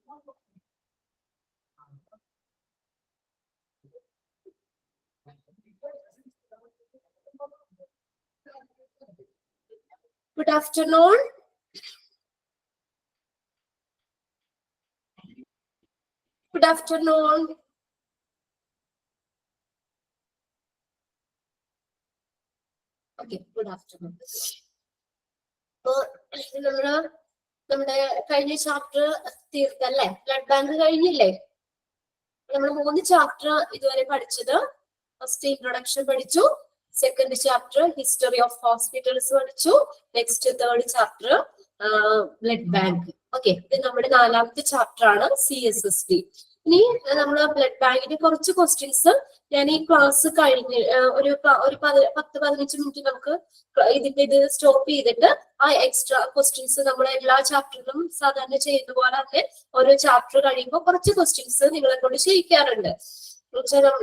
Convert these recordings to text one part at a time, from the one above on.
Good afternoon. Good afternoon. Okay, good afternoon. നമ്മുടെ കഴിഞ്ഞ chapter തീർത്തല്ലേ? Blood bank കഴിഞ്ഞില്ലേ? നമ്മൾ 3 ചാപ്റ്റർ ഇതുവരെ പഠിച്ചത്. ഫസ്റ്റ് ഇൻട്രൊഡക്ഷൻ പഠിച്ചു, second chapter history of hospitals പഠിച്ചു, next third chapter blood bank. Okay, ഇത് നമ്മുടെ 4ാമത്തെ ചാപ്റ്റർ ആണ് CSSD. ഇനി നമ്മൾ ബ്ലഡ് ബാങ്കിന്റെ കുറച്ച് ക്വസ്റ്റ്യൻസ് ഞാൻ ഈ ക്ലാസ് കഴിഞ്ഞ് ഒരു 10-15 മിനിറ്റ് നമുക്ക് ഇത് സ്റ്റോപ്പ് ചെയ്തിട്ട് ആ എക്സ്ട്രാ ക്വസ്റ്റ്യൻസ് നമ്മൾ എല്ലാ ചാപ്റ്ററിലും സാധാരണ ചെയ്യുന്ന പോലെ തന്നെ ഓരോ ചാപ്റ്റർ കഴിയുമ്പോൾ കുറച്ച് ക്വസ്റ്റ്യൻസ് നിങ്ങളെ കൊണ്ട് ചെയ്യിക്കാറുണ്ട്.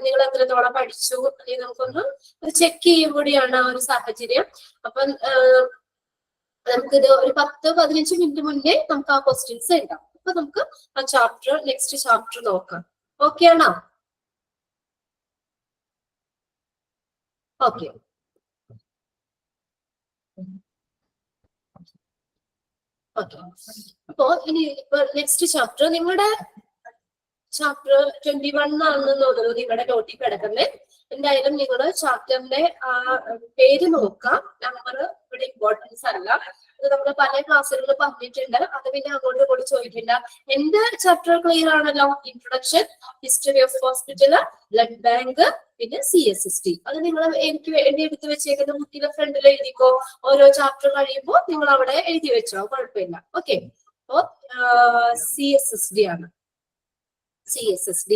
നിങ്ങൾ എത്രത്തോളം പഠിച്ചു അല്ലെങ്കിൽ നമുക്കൊന്ന് ചെക്ക് ചെയ്യും കൂടിയാണ് ആ ഒരു സാഹചര്യം. അപ്പം നമുക്കിത് ഒരു 10-15 മിനിറ്റ് മുന്നേ നമുക്ക് ആ ക്വസ്റ്റ്യൻസ് ഉണ്ടാവും. അപ്പൊ നമുക്ക് ആ ചാപ്റ്റർ നെക്സ്റ്റ് ചാപ്റ്റർ നോക്കാം. ഓക്കെ ആണോ? Okay, okay. അപ്പോ ഇനി നെക്സ്റ്റ് ചാപ്റ്റർ നിങ്ങളുടെ ചാപ്റ്റർ 21 ആണെന്ന് തോന്നുന്നു നിങ്ങളുടെ നോട്ടിൽ കിടക്കുന്നത്. എന്തായാലും നിങ്ങൾ ചാപ്റ്ററിന്റെ പേര് നോക്കാം. നമ്പർ ഇവിടെ ഇമ്പോർട്ടൻസ് അല്ല. ഇത് നമ്മൾ പല ക്ലാസ്സുകളിൽ പറഞ്ഞിട്ടുണ്ട്. അത് പിന്നെ അങ്ങോട്ട് കൂടി ചോദിക്കണ്ട. എന്റെ ചാപ്റ്റർ ക്ലിയർ ആണല്ലോ. Introduction, history of hospital, blood bank, പിന്നെ CSSD. അത് നിങ്ങൾ എനിക്ക് വേണ്ടി എടുത്തു വെച്ചേക്കുന്ന ബുക്കിലെ ഫ്രണ്ടിൽ എഴുതിക്കോ. ഓരോ ചാപ്റ്റർ കഴിയുമ്പോൾ നിങ്ങൾ അവിടെ എഴുതി വെച്ചോ, കുഴപ്പമില്ല. ഓക്കെ, അപ്പോ CSSD ആണ്. CSSD.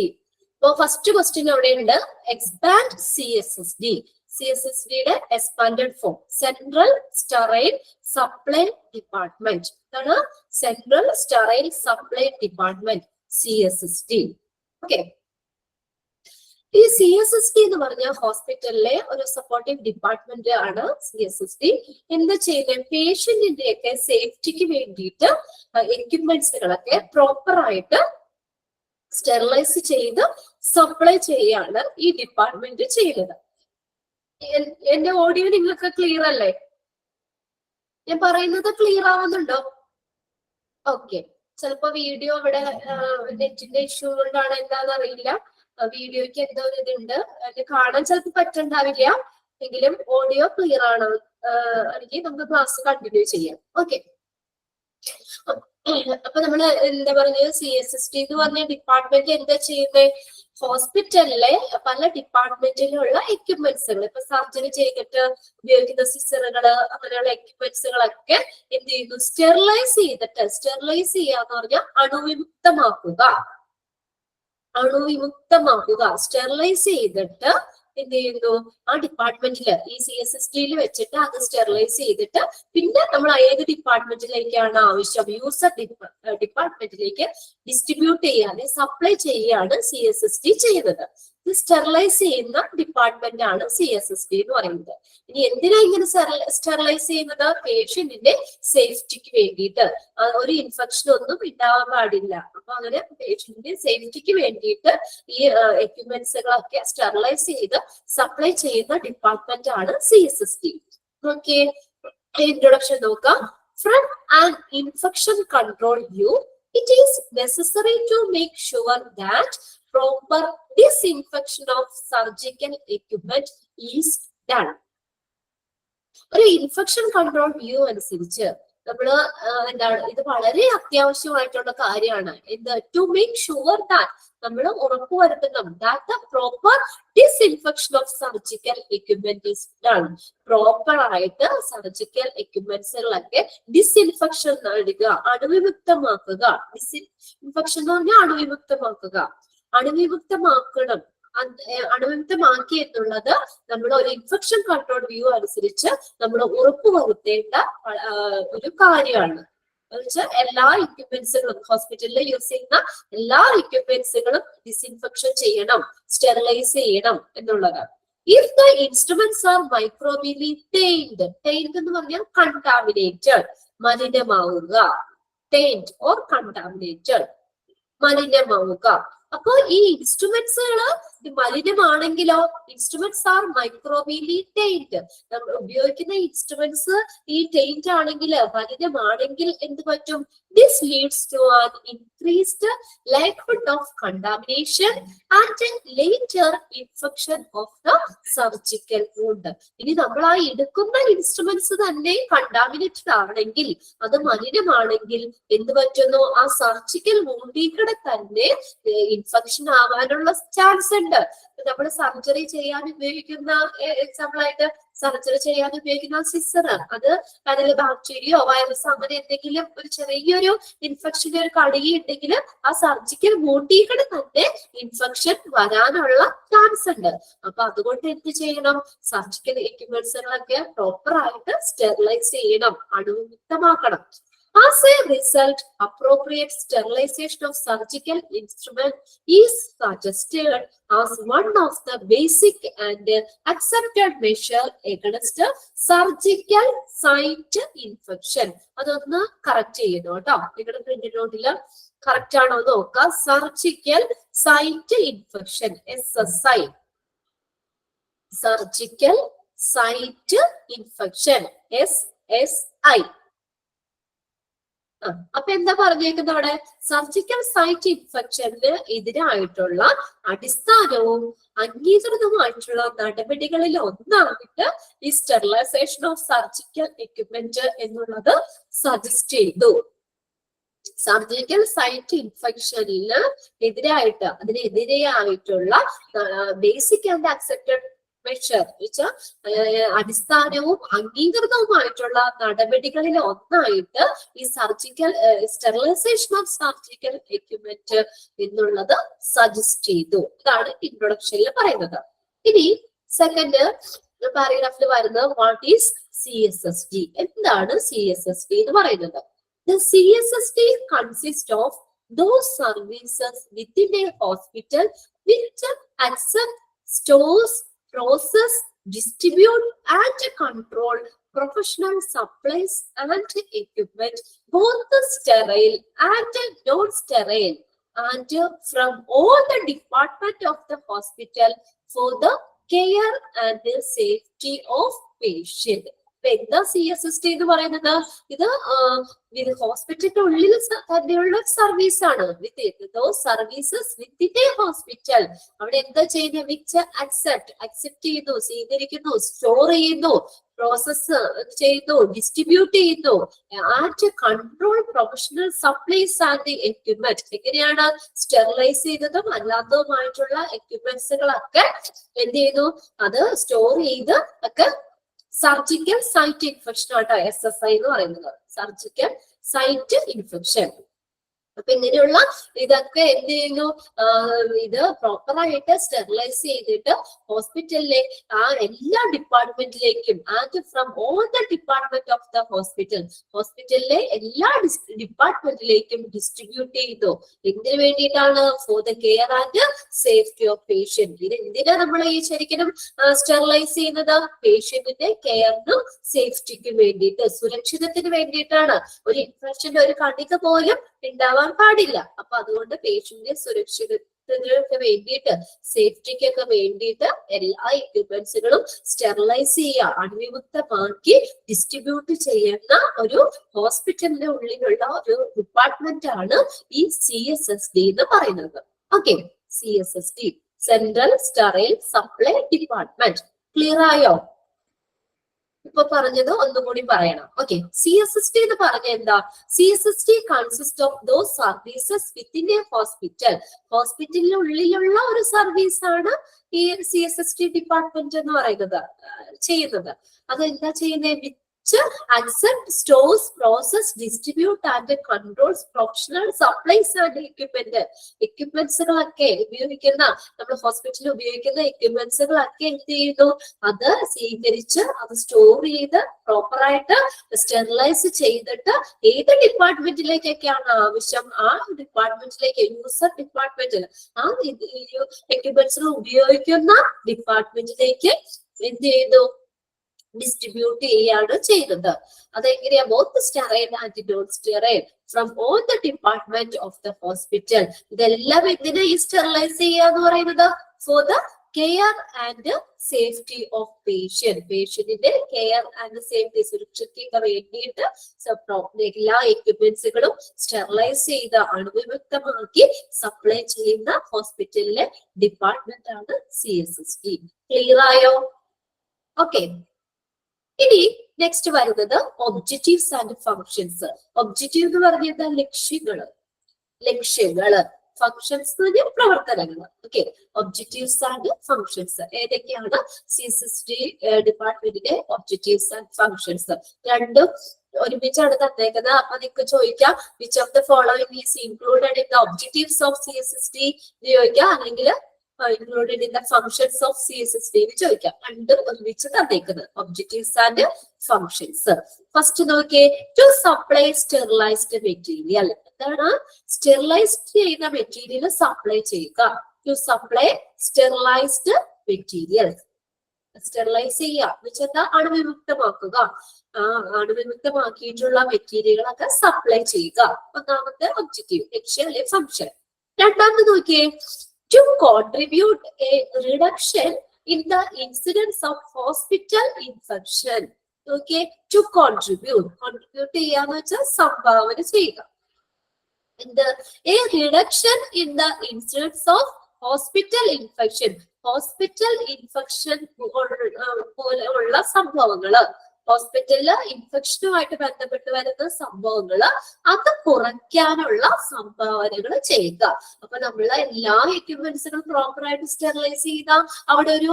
അപ്പോ ഫസ്റ്റ് ക്വസ്റ്റ്യൻ അവിടെ ഉണ്ട്. Expand CSSD. CSSDയുടെ expanded form central sterile supply department. ഇതാണ് central sterile supply department, CSSD. Okay, ഈ CSSD എന്ന് പറഞ്ഞ ഹോസ്പിറ്റലിലെ ഒരു സപ്പോർട്ടീവ് ഡിപ്പാർട്ട്മെന്റ് ആണ് CSSD. എന്താ ചെയ്യുന്നത്? പേഷ്യന്റിന്റെ ഒക്കെ സേഫ്റ്റിക്ക് വേണ്ടിയിട്ട് എക്യുപ്മെന്റ്സുകളൊക്കെ പ്രോപ്പർ ആയിട്ട് സ്റ്റെറിലൈസ് ചെയ്ത് സപ്ലൈ ചെയ്യാണ് ഈ ഡിപ്പാർട്ട്മെന്റ് ചെയ്യുന്നത്. എന്റെ ഓഡിയോ നിങ്ങൾക്ക് ക്ലിയർ അല്ലേ? ഞാൻ പറയുന്നത് ക്ലിയർ ആവുന്നുണ്ടോ? ഓക്കെ, ചിലപ്പോ വീഡിയോ ഇവിടെ നെറ്റിന്റെ ഇഷ്യൂ കൊണ്ടാണ് എന്താന്ന് അറിയില്ല. വീഡിയോയ്ക്ക് എന്തോ ഒരു ഇതുണ്ട്, അത് കാണാൻ ചിലപ്പോൾ പറ്റുണ്ടാവില്ല. എങ്കിലും ഓഡിയോ ക്ലിയർ ആണ്. അല്ലെങ്കിൽ നമുക്ക് ക്ലാസ് കണ്ടിന്യൂ ചെയ്യാം. ഓക്കെ, അപ്പൊ നമ്മള് എന്താ പറഞ്ഞത്? CSSD എന്ന് പറഞ്ഞ ഡിപ്പാർട്ട്മെന്റ് എന്താ ചെയ്യുന്നത്? ഹോസ്പിറ്റലിലെ പല ഡിപ്പാർട്ട്മെന്റിലുള്ള എക്യുപ്മെന്റ്സുകൾ, ഇപ്പൊ സർജറി ചെയ്തിട്ട് ഉപയോഗിക്കുന്ന സിസറുകള്, അങ്ങനെയുള്ള എക്യുപ്മെന്റ്സുകളൊക്കെ എന്ത് ചെയ്യുന്നു? സ്റ്റെറിലൈസ് ചെയ്തിട്ട്, സ്റ്റെറിലൈസ് ചെയ്യാന്ന് പറഞ്ഞാൽ അണുവിമുക്തമാക്കുക, സ്റ്റെറിലൈസ് ചെയ്തിട്ട് എന്ത് ചെയ്യുന്നു? ആ ഡിപ്പാർട്ട്മെന്റില് ഈ CSSDയിൽ വെച്ചിട്ട് അത് സ്റ്റെറിലൈസ് ചെയ്തിട്ട് പിന്നെ നമ്മൾ ഏത് ഡിപ്പാർട്ട്മെന്റിലേക്കാണ് ആവശ്യം, യൂസർ ഡിപ്പാർട്ട്മെന്റിലേക്ക് ഡിസ്ട്രിബ്യൂട്ട് ചെയ്യാതെ സപ്ലൈ ചെയ്യാണ് CSSD ചെയ്യുന്നത്. ഇത് സ്റ്റെറിലൈസ് ചെയ്യുന്ന ഡിപ്പാർട്ട്മെന്റ് ആണ് CSSD എന്ന് പറയുന്നത്. ഇനി എന്തിനാ ഇങ്ങനെ സ്റ്റെറിലൈസ് ചെയ്യുന്നത്? പേഷ്യന്റിന്റെ സേഫ്റ്റിക്ക് വേണ്ടിയിട്ട്. ഒരു ഇൻഫെക്ഷൻ ഒന്നും ഉണ്ടാവാൻ പാടില്ല. അപ്പൊ അങ്ങനെ പേഷ്യന്റിന്റെ സേഫ്റ്റിക്ക് വേണ്ടിയിട്ട് ഈ എക്യുപ്മെന്റ്സുകളൊക്കെ സ്റ്റെറിലൈസ് ചെയ്ത് സപ്ലൈ ചെയ്യുന്ന ഡിപ്പാർട്ട്മെന്റ് ആണ് CSSD. ഓക്കെ, ഇൻട്രൊഡക്ഷൻ നോക്കാം. From an infection control view, it is necessary to make sure that proper disinfection of surgical equipment is done. ഒരു ഇൻഫെക്ഷൻ കൺട്രോൾ വ്യൂ അനുസരിച്ച് നമ്മള് എന്താണ്, ഇത് വളരെ അത്യാവശ്യമായിട്ടുള്ള കാര്യമാണ്. എന്ത്? ടു മേക്ക് ഷുവർ ദാറ്റ്, നമ്മൾ ഉറപ്പുവരുത്തണം that the proper disinfection of surgical equipment is done. Proper ആയിട്ട് സർജിക്കൽ എക്യുപ്മെന്റ്സുകളൊക്കെ ഡിസ്ഇൻഫെക്ഷൻ നൽകുക, അണുവിമുക്തമാക്കുക. ഡിസ്ഇൻഫെക്ഷൻ എന്ന് പറഞ്ഞാൽ അണുവിമുക്തമാക്കണം. അണുവിമുക്തമാക്കി എന്നുള്ളത് നമ്മൾ ഒരു ഇൻഫെക്ഷൻ കൺട്രോൾ വ്യൂ അനുസരിച്ച് നമ്മൾ ഉറപ്പുവരുത്തേണ്ട ഒരു കാര്യമാണ്. എന്നുവെച്ചാൽ എല്ലാ എക്യുപ്മെന്റ്സുകളും, ഹോസ്പിറ്റലിൽ യൂസ് ചെയ്യുന്ന എല്ലാ എക്യുപ്മെന്റ്സുകളും ഡിസ്ഇൻഫെക്ഷൻ ചെയ്യണം, സ്റ്റെറിലൈസ് ചെയ്യണം എന്നുള്ളതാണ്. ഇഫ് ദ ഇൻസ്ട്രുമെന്റ്സ് ആർ മൈക്രോബിയലി ടൈൻഡ് എന്ന് പറഞ്ഞാൽ കണ്ടാമിനേറ്റഡ്, മലിനമാവുക, ടൈൻഡ് ഓർ കണ്ടാമിനേറ്റഡ്. മലിനമാവുക. അപ്പൊ ഈ ഇൻസ്ട്രുമെന്റ്സുകള് മലിനമാണെങ്കിലോ, ഇൻസ്ട്രുമെന്റ്സ് ആർ മൈക്രോബിയലി ടൈൻഡ്. നമ്മൾ ഉപയോഗിക്കുന്ന ഇൻസ്ട്രുമെന്റ്സ് ഈ ടൈൻഡ് ആണെങ്കിൽ, മലിനമാണെങ്കിൽ എന്ത് പറ്റും? This leads to an increased likelihood of contamination and later infection of the surgical wound. ഇനി നമ്മൾ ആ എടുക്കുന്ന ഇൻസ്ട്രുമെന്റ്സ് തന്നെ കണ്ടാമിനേറ്റഡ് ആണെങ്കിൽ, അത് മലിനമാണെങ്കിൽ എന്ത് പറ്റുന്നു? ആ സർജിക്കൽ വൂണ്ടിൽ തന്നെ ഇൻഫെക്ഷൻ ആവാനുള്ള ചാൻസ് ഉണ്ട്. നമ്മൾ സർജറി ചെയ്യാൻ ഉപയോഗിക്കുന്ന, എക്സാമ്പിൾ ആയിട്ട് സർജറി ചെയ്യാൻ ഉപയോഗിക്കുന്ന സിസർ, അതിൽ ബാക്ടീരിയോ വൈറസ് അങ്ങനെ എന്തെങ്കിലും ഒരു ചെറിയൊരു ഇൻഫെക്ഷൻ, ഒരു കടുകി ഉണ്ടെങ്കിൽ ആ സർജിക്കൽ വൂണ്ടിൽ തന്നെ ഇൻഫെക്ഷൻ വരാനുള്ള ചാൻസ് ഉണ്ട്. അപ്പൊ അതുകൊണ്ട് എന്ത് ചെയ്യണം? സർജിക്കൽ എക്യുപ്മെന്റ്സുകളൊക്കെ പ്രോപ്പർ ആയിട്ട് സ്റ്റെറിലൈസ് ചെയ്യണം, അണുവിമുക്തമാക്കണം. As a result, appropriate sterilization of surgical instrument is suggested as one of the basic and accepted measure against surgical site infection. അതൊന്ന് കറക്റ്റ് ചെയ്യുന്നു കേട്ടോ. നിങ്ങളുടെ പ്രിന്റ് നോട്ടില് കറക്റ്റ് ആണോ നോക്കുക. Surgical site infection, SSI, surgical site infection, SSI. അപ്പൊ എന്താ പറഞ്ഞേക്കുന്നത് അവിടെ? സർജിക്കൽ സൈറ്റ് ഇൻഫെക്ഷന് എതിരായിട്ടുള്ള അടിസ്ഥാനവും അംഗീകൃതവുമായിട്ടുള്ള നടപടികളിൽ ഒന്നായിട്ട് ഈ സ്റ്റെറിലൈസേഷൻ ഓഫ് സർജിക്കൽ എക്യുപ്മെന്റ് എന്നുള്ളത് സജസ്റ്റ് ചെയ്തു. സർജിക്കൽ സൈറ്റ് ഇൻഫെക്ഷനിന് എതിരായിട്ട്, അതിനെതിരെയായിട്ടുള്ള ബേസിക് ആൻഡ് അക്സെപ്റ്റഡ് മെഷർ വെച്ചാൽ അടിസ്ഥാനവും അംഗീകൃതവുമായിട്ടുള്ള നടപടികളിൽ ഒന്നായിട്ട് ഈ surgical sterilisation of surgical equipment എന്നുള്ളത് സജസ്റ്റ് ചെയ്തു. ഇതാണ് ഇൻട്രൊഡക്ഷനിൽ പറയുന്നത്. ഇനി സെക്കൻഡ് പാരഗ്രാഫിൽ വരുന്നത് വാട്ട് ഈസ് CSSD. എന്താണ് CSSD എന്ന് പറയുന്നത്? The CSSD consists of those services within a hospital which accept, stores, process, distribute and control professional supplies and equipment, both sterile and non-sterile, and from all the department of the hospital for the care and the safety of patient. എന്താ CSSD എന്ന് പറയുന്നത്? ഇത് ഹോസ്പിറ്റലിന്റെ ഉള്ളിൽ തന്നെയുള്ള service ആണ്. Services within a hospital. അവിടെ എന്താ ചെയ്യുന്നത്? വിച്ച് അക്സെപ്റ്റ് ചെയ്യുന്നു, സ്വീകരിക്കുന്നു, സ്റ്റോർ ചെയ്യുന്നു, പ്രോസസ് ചെയ്യുന്നു, ഡിസ്ട്രിബ്യൂട്ട് ചെയ്യുന്നു, and control professional supplies and equipment. എങ്ങനെയാണ്? സ്റ്റെറിലൈസ് ചെയ്തതും അല്ലാത്തതുമായിട്ടുള്ള എക്യുപ്മെന്റ്സുകളൊക്കെ എന്ത് ചെയ്യുന്നു? അത് സ്റ്റോർ ചെയ്ത് ഒക്കെ സർജിക്കൽ സൈറ്റ് ഇൻഫെക്ഷൻ ആട്ടോ SSI എന്ന് പറയുന്നത്. Surgical site infection. അപ്പൊ ഇങ്ങനെയുള്ള ഇതൊക്കെ എന്ത് ചെയ്യുന്നു? ഇത് പ്രോപ്പറായിട്ട് സ്റ്റെറിലൈസ് ചെയ്തിട്ട് ഹോസ്പിറ്റലിലെ ആ എല്ലാ ഡിപ്പാർട്ട്മെന്റിലേക്കും, and from all the department of the ഹോസ്പിറ്റലിലെ എല്ലാ ഡിപ്പാർട്ട്മെന്റിലേക്കും ഡിസ്ട്രിബ്യൂട്ട് ചെയ്തു. എന്തിനു വേണ്ടിയിട്ടാണ്? For the care and safety of patient. ഇത് എന്തിനാ നമ്മൾ ഈ ശരിക്കും സ്റ്റെറിലൈസ് ചെയ്യുന്നത്? പേഷ്യന്റിന്റെ കെയറിനും സേഫ്റ്റിക്കും വേണ്ടിയിട്ട്, സുരക്ഷിതത്തിന് വേണ്ടിയിട്ടാണ്. ഒരു ഇൻഫെക്ഷന്റെ ഒരു കണിക പോലും ഉണ്ടാവാൻ പാടില്ല. അപ്പൊ അതുകൊണ്ട് പേഷ്യന്റിന്റെ സുരക്ഷിതത്വങ്ങൾക്ക് വേണ്ടിയിട്ട്, സേഫ്റ്റിക്കൊക്കെ വേണ്ടിയിട്ട് എല്ലാ എക്യുപ്മെന്റ്സുകളും സ്റ്റെറിലൈസ് ചെയ്യുക, അണുവിമുക്തമാക്കി ഡിസ്ട്രിബ്യൂട്ട് ചെയ്യുന്ന ഒരു ഹോസ്പിറ്റലിന്റെ ഉള്ളിലുള്ള ഒരു ഡിപ്പാർട്ട്മെന്റ് ആണ് ഈ CSSD എന്ന് പറയുന്നത്. Okay, CSSD, central sterile supply department. Clear ആയോ? ഇപ്പൊ പറഞ്ഞത് ഒന്നുകൂടി പറയണം. ഓക്കെ, CSSD എന്ന് പറഞ്ഞ എന്താ? CSSD consist of those services within a hospital. ഹോസ്പിറ്റലിനുള്ളിലുള്ള ഒരു സർവീസ് ആണ് ഈ CSSD ഡിപ്പാർട്ട്മെന്റ് എന്ന് പറയുന്നത്, ചെയ്യുന്നത്. അതെന്താ ചെയ്യുന്നത്? accept, stores, process, distribute and controls professional supplies and equipment. എക്യുപ്മെന്റ്സുകളൊക്കെ ഉപയോഗിക്കുന്ന, നമ്മൾ ഹോസ്പിറ്റലിൽ ഉപയോഗിക്കുന്ന എക്യുപ്മെന്റ്സുകളൊക്കെ എന്ത് ചെയ്യുന്നു? അത് സ്വീകരിച്ച്, അത് സ്റ്റോർ ചെയ്ത് പ്രോപ്പറായിട്ട് സ്റ്റെറിലൈസ് ചെയ്തിട്ട് ഏത് ഡിപ്പാർട്ട്മെന്റിലേക്കൊക്കെയാണ് ആവശ്യം ആ ഡിപ്പാർട്ട്മെന്റിലേക്ക്, യൂസർ ഡിപ്പാർട്ട്മെന്റിൽ, ആ എക്യുപ്മെന്റ്സുകൾ ഉപയോഗിക്കുന്ന ഡിപ്പാർട്ട്മെന്റിലേക്ക് എന്ത് ചെയ്തു? ഡിസ്ട്രിബ്യൂട്ട് ചെയ്യാണ് ചെയ്യുന്നത്. അതെങ്ങനെയാ? Both sterile and non sterile from all the department of the hospital. ഇതെല്ലാം എന്തിനാ ഈ സ്റ്റെറിലൈസ് ചെയ്യാന്ന് പറയുന്നത്? For the care and safety of patient. പേഷ്യന്റിന്റെ കെയർ ആൻഡ് സേഫ്റ്റി, സുരക്ഷയ്ക്ക് വേണ്ടിയിട്ട് എല്ലാ എക്യുപ്മെന്റ്സുകളും സ്റ്റെറിലൈസ് ചെയ്ത് അണുവിമുക്തമാക്കി സപ്ലൈ ചെയ്യുന്ന ഹോസ്പിറ്റലിലെ ഡിപ്പാർട്ട്മെന്റ് ആണ് CSST. ക്ലിയർ ആയോ? ഓക്കെ. ഇനി നെക്സ്റ്റ് വരുന്നത് ഒബ്ജക്റ്റീവ്സ് ആൻഡ് ഫങ്ഷൻസ്. ഒബ്ജക്റ്റീവ് എന്ന് പറഞ്ഞത് ലക്ഷ്യങ്ങള്, ഫങ്ഷൻസ് എന്ന് പറഞ്ഞാൽ പ്രവർത്തനങ്ങൾ. ഓക്കെ, ഒബ്ജക്റ്റീവ്സ് ആൻഡ് ഫങ്ഷൻസ് ഏതൊക്കെയാണ്? CSST ഡിപ്പാർട്ട്മെന്റിന്റെ ഒബ്ജക്റ്റീവ്സ് ആൻഡ് ഫങ്ഷൻസ് രണ്ടും ഒരുമിച്ചാണ് തന്നേക്കുന്നത്. അപ്പൊ നിങ്ങൾക്ക് ചോദിക്കാം which of the following is included in the objectives of CSST എന്ന് ചോദിക്കാം, അല്ലെങ്കിൽ included in the functions of CSST എന്ന് ചോദിക്കാം. രണ്ടും ഒരുമിച്ച് തന്നേക്കുന്നത് ഒബ്ജക്റ്റീവ്സ് ആൻഡ് ഫങ്ഷൻസ്. ഫസ്റ്റ് നോക്കിയേ, ടു സപ്ലൈ സ്റ്റെറിലൈസ്ഡ് മെറ്റീരിയൽ. എന്താണ്? സ്റ്റെറിലൈസ്ഡ് ചെയ്യുന്ന മെറ്റീരിയൽ സപ്ലൈ ചെയ്യുക. To supply sterilised material. Sterilise ചെയ്യുക എന്ന് വെച്ചാൽ അണുവിമുക്തമാക്കുക. അണുവിമുക്തമാക്കിയിട്ടുള്ള മെറ്റീരിയലൊക്കെ സപ്ലൈ ചെയ്യുക. ഒന്നാമത്തെ ഒബ്ജക്റ്റീവ്, ലക്ഷ്യം അല്ലെങ്കിൽ ഫങ്ഷൻ. രണ്ടാമത് നോക്കിയേ, to contribute a reduction in the incidence of hospital infection. Okay, to contribute ചെയ്യാന്ന് വെച്ചാൽ സംഭാവന ചെയ്യുക. A reduction in the incidence of hospital infection. Hospital infection പോലെയുള്ള സംഭവങ്ങള്, ഹോസ്പിറ്റലില് ഇൻഫെക്ഷനുമായിട്ട് ബന്ധപ്പെട്ട് വരുന്ന സംഭവങ്ങള് അത് കുറയ്ക്കാനുള്ള സംഭാവനകൾ ചെയ്യുക. അപ്പൊ നമ്മള് എല്ലാ എക്യുപ്മെന്റ്സുകളും പ്രോപ്പർ ആയിട്ട് സ്റ്റെറിലൈസ് ചെയ്താൽ അവിടെ ഒരു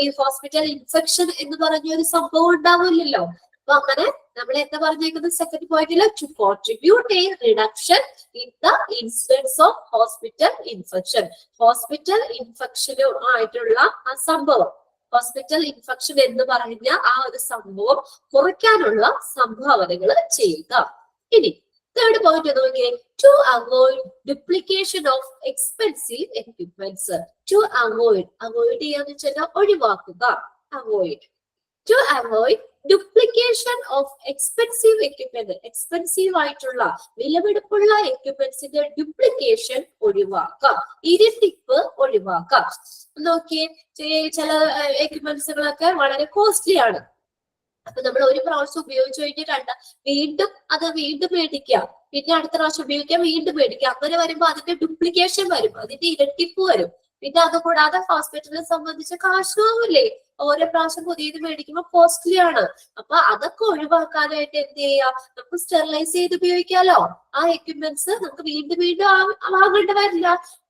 ഈ ഹോസ്പിറ്റൽ ഇൻഫെക്ഷൻ എന്ന് പറഞ്ഞ ഒരു സംഭവം ഉണ്ടാവില്ലല്ലോ. അപ്പൊ അങ്ങനെ നമ്മൾ എന്താ പറഞ്ഞേക്കുന്നത് സെക്കൻഡ് പോയിന്റില്? To contribute a reduction in the incidence of hospital infection. Hospital ഇൻഫെക്ഷനുമായിട്ടുള്ള ആ സംഭവം, ഹോസ്പിറ്റൽ ഇൻഫെക്ഷൻ എന്ന് പറഞ്ഞ ആ ഒരു സംഭവം കുറയ്ക്കാനുള്ള സംഭാവനകൾ ചെയ്യുക. ഇനി തേർഡ് പോയിന്റ് നോക്കിയേ, to avoid duplication of expensive equipments. To avoid ചെയ്യാന്ന് വെച്ചാൽ ഒഴിവാക്കുക. To avoid duplication of expensive equipment. Expensive ആയിട്ടുള്ള വിലപിടിപ്പുള്ള എക്യുപ്മെന്റ്സിന്റെ ഡ്യൂപ്ലിക്കേഷൻ ഒഴിവാക്കാം, ഇരട്ടിപ്പ് ഒഴിവാക്കാം. നോക്കിയേ, ചില എക്യുപ്മെന്റ്സുകളൊക്കെ വളരെ കോസ്റ്റ്ലി ആണ്. അപ്പൊ നമ്മൾ ഒരു പ്രാവശ്യം ഉപയോഗിച്ചു കഴിഞ്ഞിട്ട് വീണ്ടും മേടിക്കുക, പിന്നെ അടുത്ത പ്രാവശ്യം ഉപയോഗിക്കാം, വീണ്ടും മേടിക്കുക. അങ്ങനെ വരുമ്പോ അതിന്റെ ഡ്യൂപ്ലിക്കേഷൻ വരും, അതിന്റെ ഇരട്ടിപ്പ് വരും. പിന്നെ അതുകൂടാതെ ഹോസ്പിറ്റലിനെ സംബന്ധിച്ച് കാശാവില്ലേ? ഓരോ പ്രാവശ്യം പുതിയത് മേടിക്കുമ്പോൾ കോസ്റ്റ്ലി ആണ്. അപ്പൊ അതൊക്കെ ഒഴിവാക്കാനായിട്ട് എന്ത് ചെയ്യാം? നമുക്ക് സ്റ്റെറിലൈസ് ചെയ്ത് ഉപയോഗിക്കാലോ. ആ എക്യുപ്മെന്റ്സ് നമുക്ക് വീണ്ടും വാങ്ങേണ്ടി വരില്ല.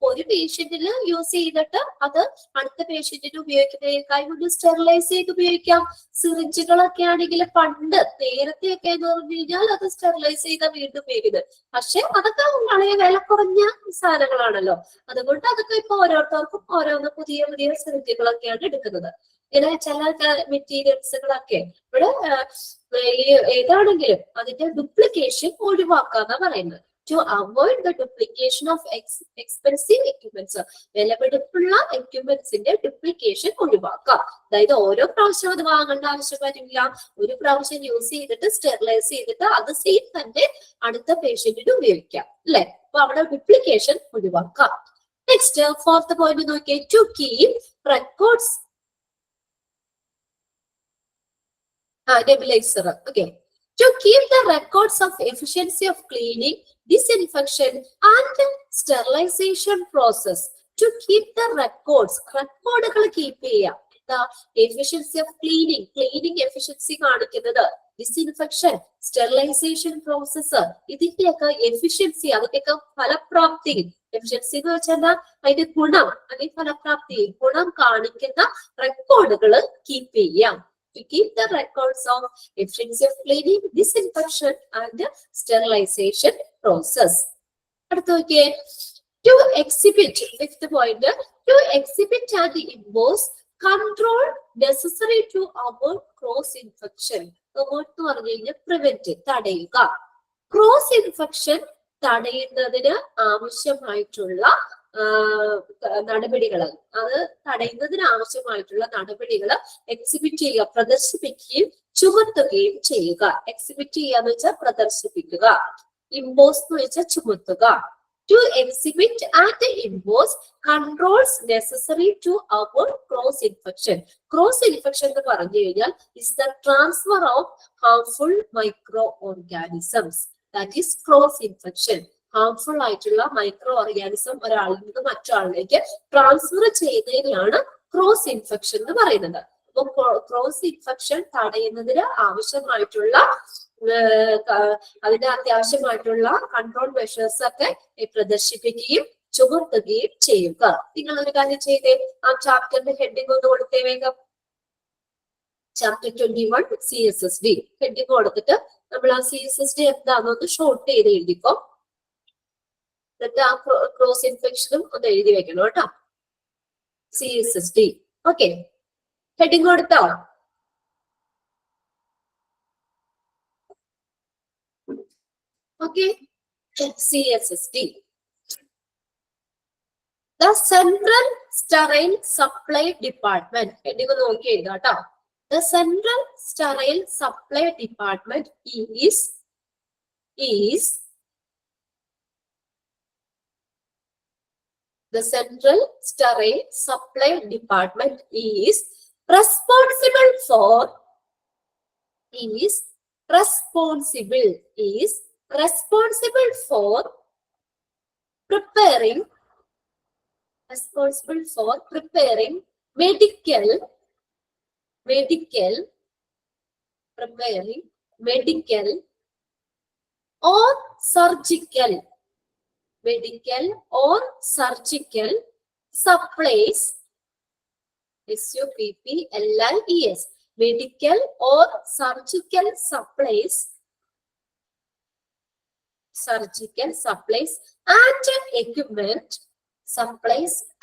ഒരു പേഷ്യന്റിന് യൂസ് ചെയ്തിട്ട് അത് അടുത്ത പേഷ്യന്റിന് ഉപയോഗിക്കുന്നതിനേക്കാൾ മുന്നേ സ്റ്റെറിലൈസ് ചെയ്ത് ഉപയോഗിക്കാം. സിറിഞ്ചുകളൊക്കെ ആണെങ്കിൽ നേരത്തെ ഒക്കെ എന്ന് പറഞ്ഞു കഴിഞ്ഞാൽ അത് സ്റ്റെറിലൈസ് ചെയ്താൽ വീണ്ടും ഉപയോഗിക്കുന്നത്. പക്ഷെ അതൊക്കെ വളരെ വില കുറഞ്ഞ സാധനങ്ങളാണല്ലോ. അതുകൊണ്ട് അതൊക്കെ ഇപ്പൊ ഓരോരുത്തർക്കും ഓരോന്ന് പുതിയ സിറിഞ്ചുകളൊക്കെയാണ് എടുക്കുന്നത്. ഇങ്ങനെ ചില മെറ്റീരിയൽസുകളൊക്കെ ഇവിടെ ഏതാണെങ്കിലും അതിന്റെ ഡ്യൂപ്ലിക്കേഷൻ ഒഴിവാക്കാന്നാ പറയുന്നത്. To avoid the duplication of expensive equipments. വിലപിടിപ്പുള്ള എക്യുപ്മെന്റ്സിന്റെ ഡ്യൂപ്ലിക്കേഷൻ ഒഴിവാക്കാം. അതായത് ഓരോ പ്രാവശ്യം അത് വാങ്ങേണ്ട ആവശ്യം വരില്ല. ഒരു പ്രാവശ്യം യൂസ് ചെയ്തിട്ട് സ്റ്റെറിലൈസ് ചെയ്തിട്ട് അത് സെയിം തന്നെ അടുത്ത പേഷ്യന്റിന് ഉപയോഗിക്കാം, അല്ലെ? അപ്പൊ അവിടെ ഡ്യൂപ്ലിക്കേഷൻ ഒഴിവാക്കാം. നെക്സ്റ്റ് ഫോർത്ത് പോയിന്റ് നോക്കിയേ, to keep records nebulizer. Okay, to keep the records of efficiency of cleaning, disinfection and sterilization process. To keep the records, റെക്കോർഡുകൾ കീപ്പ് ചെയ്യാം. എന്താ? എഫിഷ്യൻസി ഓഫ് ക്ലീനിങ് എഫിഷ്യൻസി കാണിക്കുന്നത്, ഡിസിൻഫെക്ഷൻ, സ്റ്റെറിലൈസേഷൻ പ്രോസസ്, ഇതിന്റെയൊക്കെ efficiency, അതിന്റെയൊക്കെ ഫലപ്രാപ്തി. Efficiency എന്ന് വെച്ചാൽ അതിന്റെ ഗുണം അല്ലെങ്കിൽ ഫലപ്രാപ്തി, ഗുണം കാണിക്കുന്ന റെക്കോർഡുകൾ കീപ്പ് ചെയ്യാം. To keep the records of efficiency of cleaning, disinfection and sterilization process. അടുത്ത നോക്കിയേ, to exhibit, fifth point, to exhibit and impose control necessary to avoid cross infection. Avoid എന്ന് പറഞ്ഞു കഴിഞ്ഞാൽ prevent, തടയുക. ക്രോസ് ഇൻഫെക്ഷൻ തടയുന്നതിന് ആവശ്യമായിട്ടുള്ള നടപടികൾ, അത് തടയുന്നതിന് ആവശ്യമായിട്ടുള്ള നടപടികൾ എക്സിബിറ്റ് ചെയ്യുക, പ്രദർശിപ്പിക്കുകയും ചുമത്തുകയും ചെയ്യുക. എക്സിബിറ്റ് ചെയ്യുക എന്ന് വെച്ചാൽ പ്രദർശിപ്പിക്കുക, ഇമ്പോസ് എന്ന് വെച്ചാൽ ചുമത്തുക. To exhibit and impose controls necessary to avoid cross infection. Cross infection എന്ന് പറഞ്ഞു കഴിഞ്ഞാൽ is the transfer of harmful microorganisms. That is cross infection. Harmful ആയിട്ടുള്ള മൈക്രോ ഓർഗാനിസം ഒരാളിൽ നിന്ന് മറ്റൊരാളിലേക്ക് ട്രാൻസ്ഫർ ചെയ്യുന്നതിനാണ് ക്രോസ് ഇൻഫെക്ഷൻ എന്ന് പറയുന്നത്. അപ്പൊ ക്രോസ് ഇൻഫെക്ഷൻ തടയുന്നതിന് ആവശ്യമായിട്ടുള്ള അതിന് അത്യാവശ്യമായിട്ടുള്ള കൺട്രോൾ മെഷേഴ്സ് ഒക്കെ പ്രദർശിപ്പിക്കുകയും ചുമത്തുകയും ചെയ്യുക. നിങ്ങൾ ഒരു കാര്യം ചെയ്തേ, ആ ചാപ്റ്ററിന്റെ ഹെഡിങ് ഒന്ന് കൊടുത്തേ വേഗം. ചാപ്റ്റർ 21 CSSD ഹെഡിങ് കൊടുത്തിട്ട് നമ്മൾ ആ CSSD എന്താണെന്ന് ഷോർട്ട് ചെയ്ത് എഴുതിക്കോ. എന്നിട്ട് ആ ക്രോസ് ഇൻഫെക്ഷനും ഒന്ന് എഴുതി വെക്കണം കേട്ടോ. CSSD. ഓക്കെ, ഹെഡിങ് കൊടുത്തോ? Okay, CSSD. The Central Sterile Supply Department. Heading നോക്കി എഴുതാം കേട്ടോ. The Central Sterile Supply Department is the Central Sterile Supply Department is responsible for preparing medical or surgical supplies. SUPPLIES. Medical or surgical supplies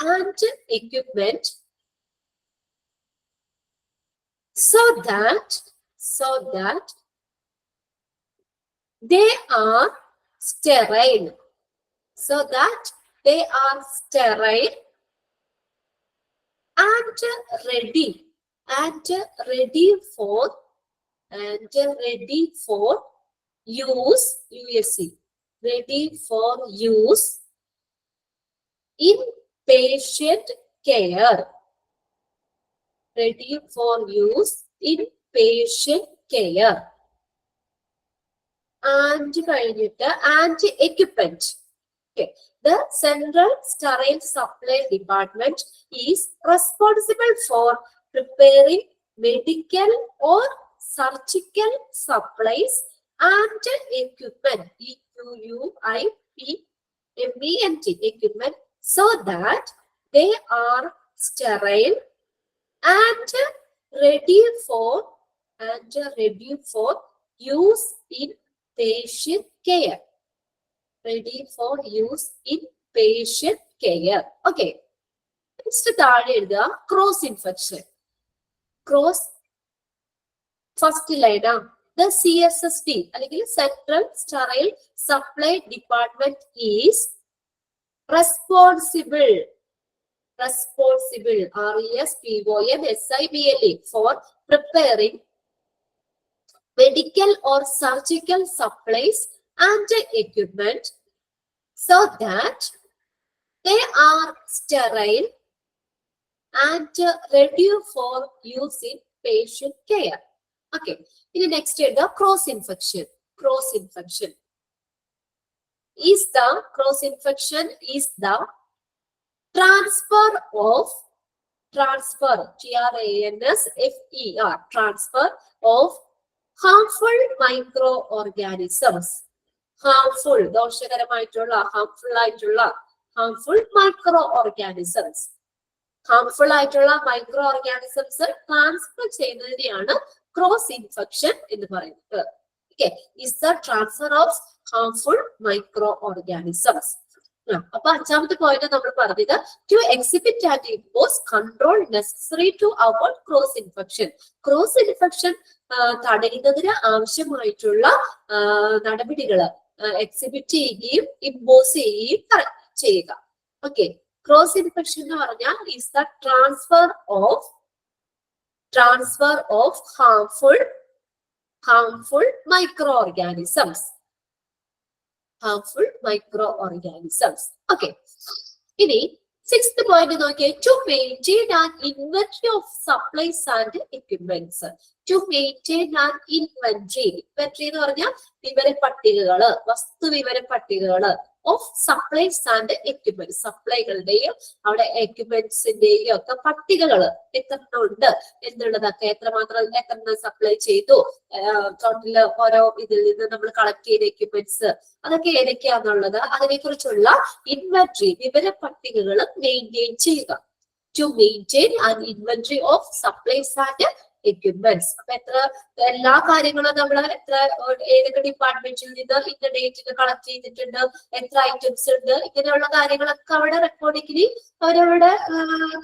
and equipment, so that they are sterile, and ready for use, ready for use in patient care. And equipment. Okay. The Central Sterile Supply Department is responsible for preparing medical or surgical supplies and equipment, EQUIPMENT, equipment, so that they are sterile and ready for use in patient care. Okay. Next താഴെ എഴുതുക cross infection. Cross first line ആ. The CSSD അല്ലെങ്കിൽ Central Sterile Supply Department is responsible RESPONSIBLE for preparing medical or surgical supplies and equipment so that they are sterile and ready for use in patient care. Okay. In the next year, the cross infection is the transfer transfer of harmful microorganisms. Harmful ദോഷകരമായിട്ടുള്ള harmful microorganisms. Harmful ആയിട്ടുള്ള microorganisms transfer ചെയ്യുന്നതിനെയാണ് cross infection എന്ന് പറയുന്നത്. Okay, is the transfer of harmful microorganisms. അപ്പൊ അഞ്ചാമത്തെ point നമ്മൾ പറഞ്ഞത് to exhibit and impose control necessary to avoid cross infection. Cross infection തടയുന്നതിന് ആവശ്യമായിട്ടുള്ള നടപടികൾ എക്സിബിറ്റ് ചെയ്യുകയും ഇമ്പോസ് ചെയ്യുകയും ചെയ്യുക. ഓക്കെ, ക്രോസ് ഇൻഫെക്ഷൻ എന്ന് പറഞ്ഞാൽ is the transfer of harmful microorganisms. Okay. ഇനി sixth point നോക്കിയേ, to maintain an inventory of supplies and equipments. To maintain an inventory എന്ന് പറഞ്ഞാൽ വിവര പട്ടികകള്, വസ്തു വിവര പട്ടികകള് ഓഫ് സപ്ലൈസ് ആൻഡ് എക്യുപ്മെന്റ്, സപ്ലൈകളുടെയും അവിടെ എക്യുപ്മെന്റ്സിന്റെയും ഒക്കെ പട്ടികകള് എത്ര ഉണ്ട് എന്നുള്ളതൊക്കെ, എത്ര സപ്ലൈ ചെയ്തു, ടോട്ടല് ഓരോ ഇതിൽ നിന്ന് നമ്മൾ കളക്ട് ചെയ്ത എക്യുപ്മെന്റ്സ് അതൊക്കെ ഏതൊക്കെയാന്നുള്ളത് അതിനെ കുറിച്ചുള്ള ഇൻവെന്ററി വിവര പട്ടികകൾ മെയിൻറ്റെയിൻ ചെയ്യുക. To maintain an inventory of supplies and equipments. അപ്പൊ എല്ലാ കാര്യങ്ങളും നമ്മൾ ഏതൊക്കെ ഡിപ്പാർട്ട്മെന്റിൽ നിന്ന് ഇന്ന ഡേറ്റിൽ കളക്ട് ചെയ്തിട്ടുണ്ട്, എത്ര ഐറ്റംസ് ഉണ്ട്, ഇങ്ങനെയുള്ള കാര്യങ്ങളൊക്കെ അവിടെ റെക്കോർഡിങ്ങിൽ അവരവിടെ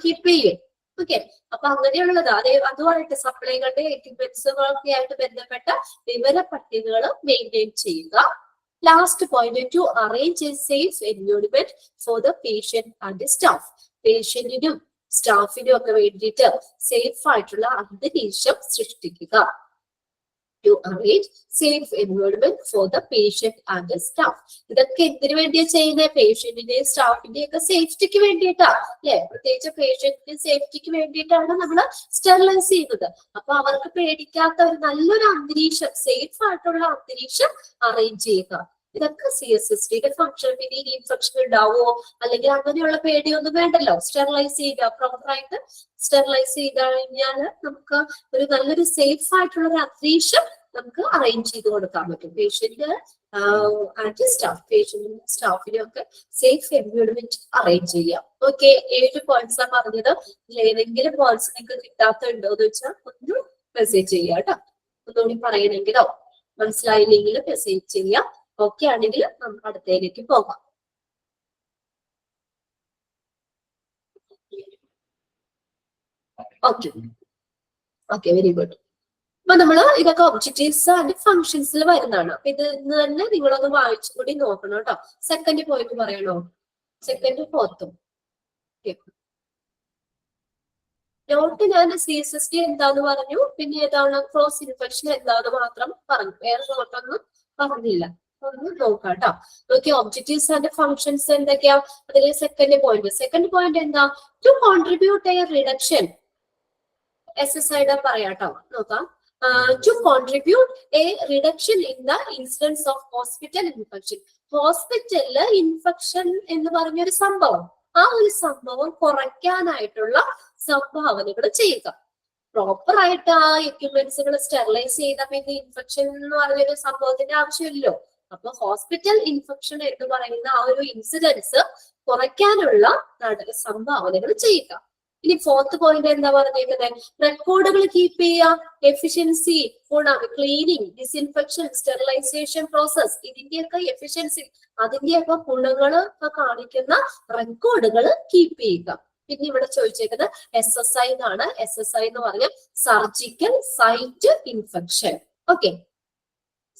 കീപ്പ് ചെയ്യും. ഓക്കെ, അപ്പൊ അങ്ങനെയുള്ളത് അതുമായിട്ട് സപ്ലൈകളുടെ എക്യുപ്മെന്റ്സുകളൊക്കെ ആയിട്ട് ബന്ധപ്പെട്ട വിവര പട്ടികകൾ മെയിൻറ്റെയിൻ ചെയ്യുക. Last point, to arrange a safe environment for the patient and staff. പേഷ്യന്റിനും സ്റ്റാഫിനും ഒക്കെ വേണ്ടിയിട്ട് സേഫ് ആയിട്ടുള്ള അന്തരീക്ഷം സൃഷ്ടിക്കുക. To arrange safe environment for the patient and staff. ഇതൊക്കെ എന്തിനു വേണ്ടിയാ ചെയ്യുന്നത്? പേഷ്യന്റിന്റെയും സ്റ്റാഫിന്റെയും ഒക്കെ സേഫ്റ്റിക്ക് വേണ്ടിയിട്ടാ, അല്ലെ? പ്രത്യേകിച്ച് പേഷ്യന്റിന്റെ സേഫ്റ്റിക്ക് വേണ്ടിയിട്ടാണ് നമ്മൾ സ്റ്റെറിലൈസ് ചെയ്യുന്നത്. അപ്പൊ അവർക്ക് പേടിക്കാത്ത ഒരു നല്ലൊരു അന്തരീക്ഷം, സേഫ് ആയിട്ടുള്ള അന്തരീക്ഷം അറേഞ്ച് ചെയ്യുക. ഇതൊക്കെ CSSTയുടെ ഫംഗ്ഷൻ. പിന്നെ ഇനി ഇൻഫെക്ഷൻ ഉണ്ടാവോ അല്ലെങ്കിൽ അങ്ങനെയുള്ള പേടിയൊന്നും വേണ്ടല്ലോ. സ്റ്റെറിലൈസ് ചെയ്യുക, പ്രോപ്പറായിട്ട് സ്റ്റെറിലൈസ് ചെയ്ത് കഴിഞ്ഞാൽ നമുക്ക് ഒരു നല്ലൊരു സേഫ് ആയിട്ടുള്ള ഒരു അന്തരീക്ഷം നമുക്ക് അറേഞ്ച് ചെയ്ത് കൊടുക്കാൻ പറ്റും. പേഷ്യന്റ് ആൻഡ് സ്റ്റാഫ്, പേഷ്യന്റിനും സ്റ്റാഫിനും ഒക്കെ സേഫ് എൻവയോൺമെന്റ് അറേഞ്ച് ചെയ്യാം. ഓക്കെ, 7 പോയിന്റ്സ് ആണ് പറഞ്ഞത്. ഏതെങ്കിലും പോയിന്റ്സ് നിങ്ങൾക്ക് കിട്ടാത്തുണ്ടോ എന്ന് വെച്ചാൽ ഒന്ന് മെസ്സേജ് ചെയ്യാം കേട്ടോ. ഒന്നുകൂടി പറയണമെങ്കിലോ മനസ്സിലായില്ലെങ്കിലും മെസ്സേജ് ചെയ്യാം. ഓക്കെ ആണെങ്കിൽ നമുക്ക് അടുത്തതിലേക്ക് പോകാം. Okay, very good. അപ്പൊ നമ്മള് ഇതൊക്കെ ഒബ്ജക്റ്റീവ്സ് ആൻഡ് ഫങ്ഷൻസിൽ വരുന്നതാണ്. അപ്പൊ ഇത് ഇന്ന് തന്നെ നിങ്ങളൊന്ന് വായിച്ചു കൂടി നോക്കണം കേട്ടോ. സെക്കൻഡ് പോയിന്റ് പറയണോ? സെക്കൻഡ് ഫോർത്തും നോട്ട്. ഞാൻ CSST എന്താന്ന് പറഞ്ഞു, പിന്നെ ഏതാണ് ക്രോസ് ഇൻഫെക്ഷൻ എന്താന്ന് മാത്രം പറഞ്ഞു, വേറെ നോട്ടൊന്നും പറഞ്ഞില്ല. ഒന്ന് നോക്കാം കേട്ടോ. നോക്കി, ഒബ്ജക്റ്റീവ്സ് ആൻഡ് ഫങ്ഷൻസ് എന്തൊക്കെയാ അതിലെ സെക്കൻഡ് പോയിന്റ് എന്താ? To contribute a reduction. SSIയുടെ പറയാട്ടോ, നോക്കാം. To contribute a reduction in the incidence of hospital infection. ഹോസ്പിറ്റലില് ഇൻഫെക്ഷൻ എന്ന് പറഞ്ഞൊരു സംഭവം, ആ ഒരു സംഭവം കുറയ്ക്കാനായിട്ടുള്ള സംഭാവനകൾ ചെയ്യുക. പ്രോപ്പർ ആയിട്ട് ആ എക്യുപ്മെന്റ്സുകൾ സ്റ്റെറിലൈസ് ചെയ്താൽ പിന്നെ ഇൻഫെക്ഷൻ എന്ന് പറഞ്ഞൊരു സംഭവത്തിന്റെ ആവശ്യമില്ലല്ലോ. അപ്പൊ ഹോസ്പിറ്റൽ ഇൻഫെക്ഷൻ എന്ന് പറയുന്ന ആ ഒരു ഇൻസിഡൻസ് കുറയ്ക്കാനുള്ള സംഭാവനകൾ ചെയ്യുക. ഇനി ഫോർത്ത് പോയിന്റ് എന്താ പറഞ്ഞേക്കുന്നത്? റെക്കോർഡുകൾ കീപ്പ് ചെയ്യുക. Efficiency, cleaning, disinfection, sterilisation process, ഇതിന്റെയൊക്കെ എഫിഷ്യൻസി, അതിന്റെയൊക്കെ ഗുണങ്ങൾ കാണിക്കുന്ന റെക്കോർഡുകൾ കീപ്പ് ചെയ്യുക. പിന്നെ ഇവിടെ ചോദിച്ചേക്കുന്നത് SSI എന്നാണ്. SSI എന്ന് പറഞ്ഞാൽ surgical site infection. Okay,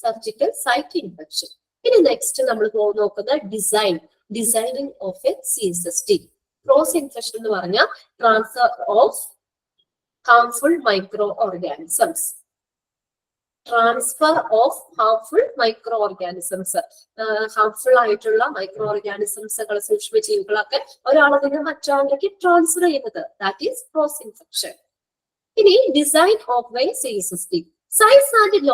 surgical site infection. ഇനി നെക്സ്റ്റ് നമ്മൾ നോക്കുന്നത് designing of a CSST. Cross infection എന്ന് പറഞ്ഞാൽ transfer of harmful micro organisms. Harmful ആയിട്ടുള്ള മൈക്രോ ഓർഗാനിസംസുകൾ, സൂക്ഷ്മജീവികളൊക്കെ ഒരാളിൽ നിന്ന് മറ്റൊരാളിലേക്ക് ട്രാൻസ്ഫർ ചെയ്യുന്നത്, ദാറ്റ് ഈസ് ക്രോസ് ഇൻഫെക്ഷൻ. ഇനി design of a CSST. Size and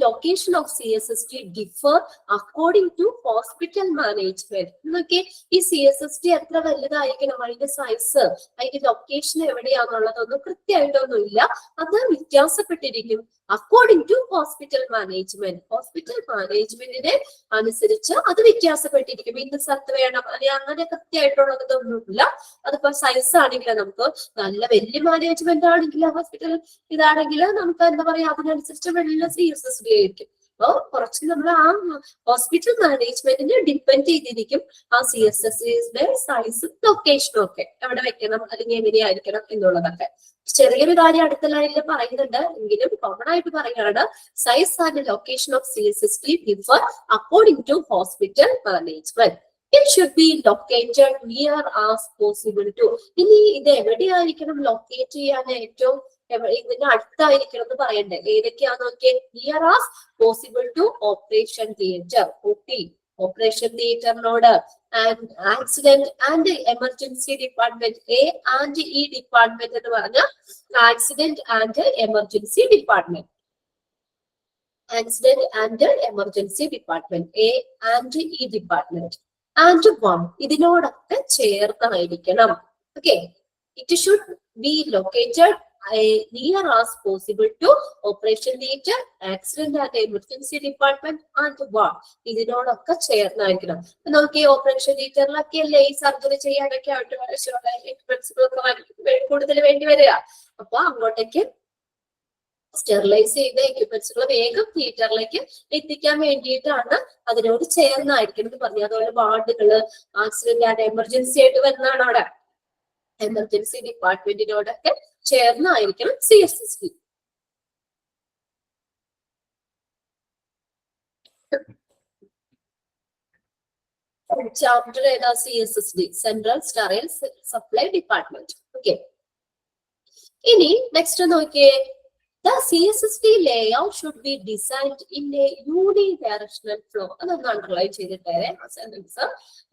location of CSST differ according to hospital management. എന്നൊക്കെ ഈ CSST എത്ര വലുതായിരിക്കണം, അതിന്റെ സൈസ്, അതിന്റെ ലൊക്കേഷൻ എവിടെയാണെന്നുള്ളതൊന്നും കൃത്യമായിട്ടൊന്നുമില്ല. അത് വ്യത്യാസപ്പെട്ടിരിക്കും according to hospital management. Hospital മാനേജ്മെന്റിനെ അനുസരിച്ച് അത് വ്യത്യാസപ്പെട്ടിരിക്കും. ഇന്ന സ്ഥലത്ത് വേണം, അല്ലെങ്കിൽ അങ്ങനെ കൃത്യമായിട്ടുള്ളതൊന്നുമില്ല. അതിപ്പോ സൈസ് ആണെങ്കിൽ നമുക്ക് നല്ല വലിയ മാനേജ്മെന്റ് ആണെങ്കിൽ ഹോസ്പിറ്റൽ ഇതാണെങ്കിൽ നമുക്ക് എന്താ പറയാ, അതിനനുസരിച്ച് വലിയ CSST ആയിരിക്കും. അപ്പൊ കുറച്ച് നമ്മൾ ആ ഹോസ്പിറ്റൽ മാനേജ്മെന്റിനെ ഡിപ്പെൻഡ് ചെയ്തിരിക്കും ആ CSSTയുടെ സൈസും ലൊക്കേഷനും ഒക്കെ, എവിടെ വെക്കണം അല്ലെങ്കിൽ എങ്ങനെയായിരിക്കണം എന്നുള്ളതൊക്കെ. ചെറിയൊരു കാര്യം അടുത്ത ലൈനിൽ പറയുന്നുണ്ട്, എങ്കിലും കോമൺ ആയിട്ട് പറയുകയാണ്. Size and location of CSST differ according to hospital management. It should be located near as possible to. ഇനി ഇത് എവിടെയായിരിക്കണം ലൊക്കേറ്റ് ചെയ്യാൻ ഏറ്റവും ഇതിന് അടുത്തായിരിക്കണം എന്ന് പറയണ്ടേ? ഏതൊക്കെയാന്ന് നോക്കിയേ. Near as possible to operation theatre. Operation തിയേറ്ററിനോട് accident and emergency department. A and E department എന്ന് പറഞ്ഞ accident and emergency department. Accident and emergency department, A and E department. And 1 ഇതിനോടൊക്കെ ചേർന്നായിരിക്കണം. Okay, it should be located near as possible to operation theatre, accident and emergency department and 1 ഇതിനോടൊക്കെ ചേർന്നായിരിക്കണം. നമുക്ക് ഈ operation തിയേറ്ററിലൊക്കെ അല്ലേ ഈ സർജറി ചെയ്യാനൊക്കെ കൂടുതൽ വേണ്ടി വരിക. അപ്പൊ അങ്ങോട്ടേക്ക് സ്റ്റെറിലൈസ് ചെയ്ത എക്യുപ്മെന്റ്സുകൾ വേഗം തിയേറ്ററിലേക്ക് എത്തിക്കാൻ വേണ്ടിയിട്ടാണ് അതിനോട് ചേർന്നായിരിക്കും എന്ന് പറഞ്ഞു. അതുപോലെ വാർഡുകള്, ആക്സിഡന്റ് ആൻഡ് എമർജൻസി ആയിട്ട് വരുന്നതാണ് അവിടെ. എമർജൻസി ഡിപ്പാർട്ട്മെന്റിനോടൊക്കെ ചേർന്നായിരിക്കണം CSSD. ചാപ്റ്റർ ഏതാ? CSSD, central sterile supply department. Okay, ഇനി നെക്സ്റ്റ് നോക്കിയേ. The CSSD layout should be designed in a unidirectional flow. അതൊന്ന് അണ്ടർലൈൻ ചെയ്തിട്ടേ sentence.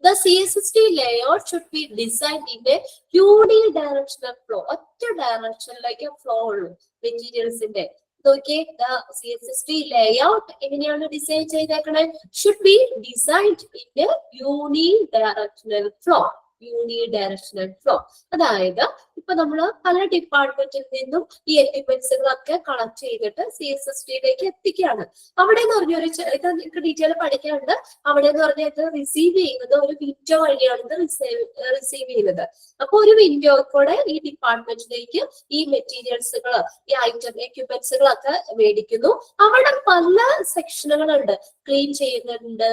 The CSSD layout should be designed in a unidirectional flow. ഒറ്റ ഡയറക്ഷനിലേക്ക് flow ഉള്ളൂ മെറ്റീരിയൽസിന്റെ. നോക്കിയേ, the CSSD layout എങ്ങനെയാണ് design ചെയ്തേക്കണേ? Should be designed in a unidirectional flow. Unidirectional flow. അതായത് ഇപ്പൊ നമ്മള് പല ഡിപ്പാർട്ട്മെന്റിൽ നിന്നും ഈ എക്യുപ്മെന്റ്സുകളൊക്കെ കളക്ട് ചെയ്തിട്ട് CSSDയിലേക്ക് എത്തിക്കുകയാണ്. അവിടെ എന്ന് പറഞ്ഞ ഒരു ഇത് നിങ്ങൾക്ക് ഡീറ്റെയിൽ പഠിക്കാനുണ്ട്. അവിടെ എന്ന് പറഞ്ഞാൽ ഇത് റിസീവ് ചെയ്യുന്നത് ഒരു വിൻഡോ വഴിയാണ് ഇത് റിസീവ് ചെയ്യുന്നത്. അപ്പൊ ഒരു വിൻഡോ കൂടെ ഈ ഡിപ്പാർട്ട്മെന്റിലേക്ക് ഈ മെറ്റീരിയൽസുകൾ, ഈ ഐറ്റം എക്യുപ്മെന്റ്സുകളൊക്കെ മേടിക്കുന്നു. അവിടെ പല സെക്ഷനുകളുണ്ട്. ക്ലീൻ ചെയ്യുന്നുണ്ട്,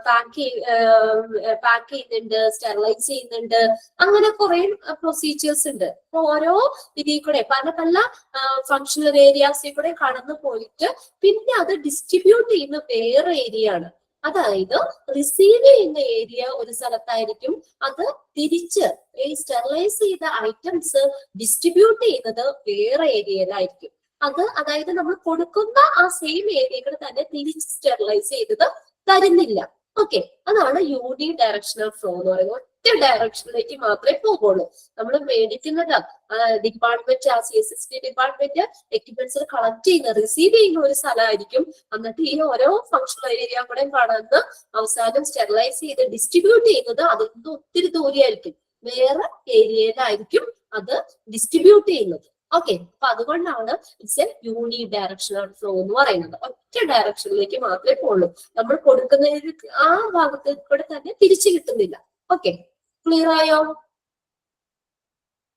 പാക്ക് ചെയ്യുന്നുണ്ട്, സ്റ്റെറിലൈസ് ചെയ്യുന്നുണ്ട്, അങ്ങനെ കുറെ പ്രൊസീജിയേഴ്സ് ഉണ്ട്. അപ്പൊ ഓരോ ഇതിൽ കൂടെ പല പല ഫങ്ഷണൽ ഏരിയാസിൽ കൂടെ കടന്നു പോയിട്ട് പിന്നെ അത് ഡിസ്ട്രിബ്യൂട്ട് ചെയ്യുന്ന വേറെ ഏരിയ ആണ്. അതായത് റിസീവ് ചെയ്യുന്ന ഏരിയ ഒരു സ്ഥലത്തായിരിക്കും, അത് തിരിച്ച് ഈ സ്റ്റെറിലൈസ് ചെയ്ത ഐറ്റംസ് ഡിസ്ട്രിബ്യൂട്ട് ചെയ്യുന്നത് വേറെ ഏരിയയിലായിരിക്കും. അതായത് നമ്മൾ കൊടുക്കുന്ന ആ സെയിം ഏരിയകൾ തന്നെ തിരിച്ച് സ്റ്റെറിലൈസ് ചെയ്തത് തരുന്നില്ല. ഓക്കെ, അതാണ് യൂണി ഡയറക്ഷണൽ ഫ്ലോ എന്ന് പറയുന്നത്. ഒറ്റ ഡയറക്ഷനിലേക്ക് മാത്രമേ പോകുള്ളൂ. നമ്മൾ മേടിക്കുന്നത് ഡിപ്പാർട്ട്മെന്റ്, ആ CSSD ഡിപ്പാർട്ട്മെന്റ് എക്യുപ്മെന്റ്സ് കളക്ട് ചെയ്യുന്ന, റിസീവ് ചെയ്യുന്ന ഒരു സ്ഥലമായിരിക്കും. എന്നിട്ട് ഈ ഓരോ ഫങ്ഷണൽ ഏരിയ കൂടെ കടന്ന് അവസാനം സ്റ്റെറിലൈസ് ചെയ്ത് ഡിസ്ട്രിബ്യൂട്ട് ചെയ്യുന്നത് അതിൽ ഒത്തിരി ദൂരെയായിരിക്കും, വേറെ ഏരിയയിലായിരിക്കും അത് ഡിസ്ട്രിബ്യൂട്ട് ചെയ്യുന്നത്. ഓക്കെ, അപ്പൊ അതുകൊണ്ടാണ് it's A uni directional flow എന്ന് പറയുന്നത്. ഒറ്റ ഡയറക്ഷനിലേക്ക് മാത്രമേ പോകുള്ളൂ. നമ്മൾ കൊടുക്കുന്ന ആ ഭാഗത്ത് കൂടെ തന്നെ തിരിച്ചു കിട്ടുന്നില്ല. ഓക്കെ, ക്ലിയർ ആയോ?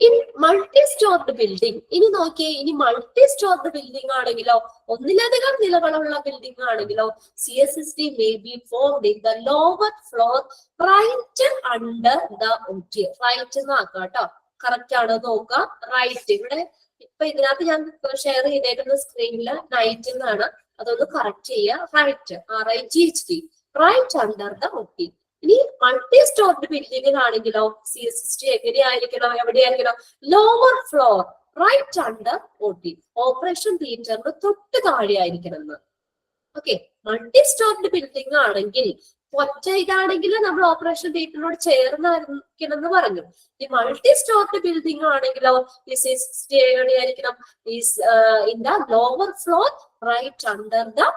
ഇനി മൾട്ടി സ്റ്റോർഡ് ബിൽഡിംഗ്. ഇനി നോക്കിയേ, ഇനി മൾട്ടി സ്റ്റോർഡ് ബിൽഡിംഗ് ആണെങ്കിലോ, ഒന്നിലധികം നിലകളുള്ള ബിൽഡിംഗ് ആണെങ്കിലോ, CSSD may be formed in the lower floor right under the OTA. Right എന്ന് ആക്കാം കേട്ടോ, കറക്റ്റ് ആണോ നോക്കാം. റൈറ്റ്, ഇവിടെ ഇപ്പൊ ഇതിനകത്ത് ഞാൻ ഷെയർ ചെയ്തേക്കുന്ന സ്ക്രീനില് നൈറ്റ് എന്നാണ്, അതൊന്ന് കറക്റ്റ് ചെയ്യുക. Right, RIGHT, right under the OT. ഇനി മൾട്ടി സ്റ്റോർഡ് ബിൽഡിങ്ങിലാണെങ്കിലോ CSSD എവിടെയായിരിക്കണം? Lower floor right under OT, operation തിയേറ്ററിന് തൊട്ട് താഴെ ആയിരിക്കണം എന്ന്. ഓക്കെ, മൾട്ടി സ്റ്റോർഡ് ബിൽഡിംഗ് ആണെങ്കിൽ ഒറ്റ ഇതാണെങ്കിൽ നമ്മൾ ഓപ്പറേഷൻ തിയേറ്ററിനോട് ചേർന്നായിരിക്കണം എന്ന് പറഞ്ഞു. ഈ മൾട്ടി സ്റ്റോർഡ് ബിൽഡിംഗ് ആണെങ്കിലോ CSSD എവിടെയായിരിക്കണം? In the lower floor right under the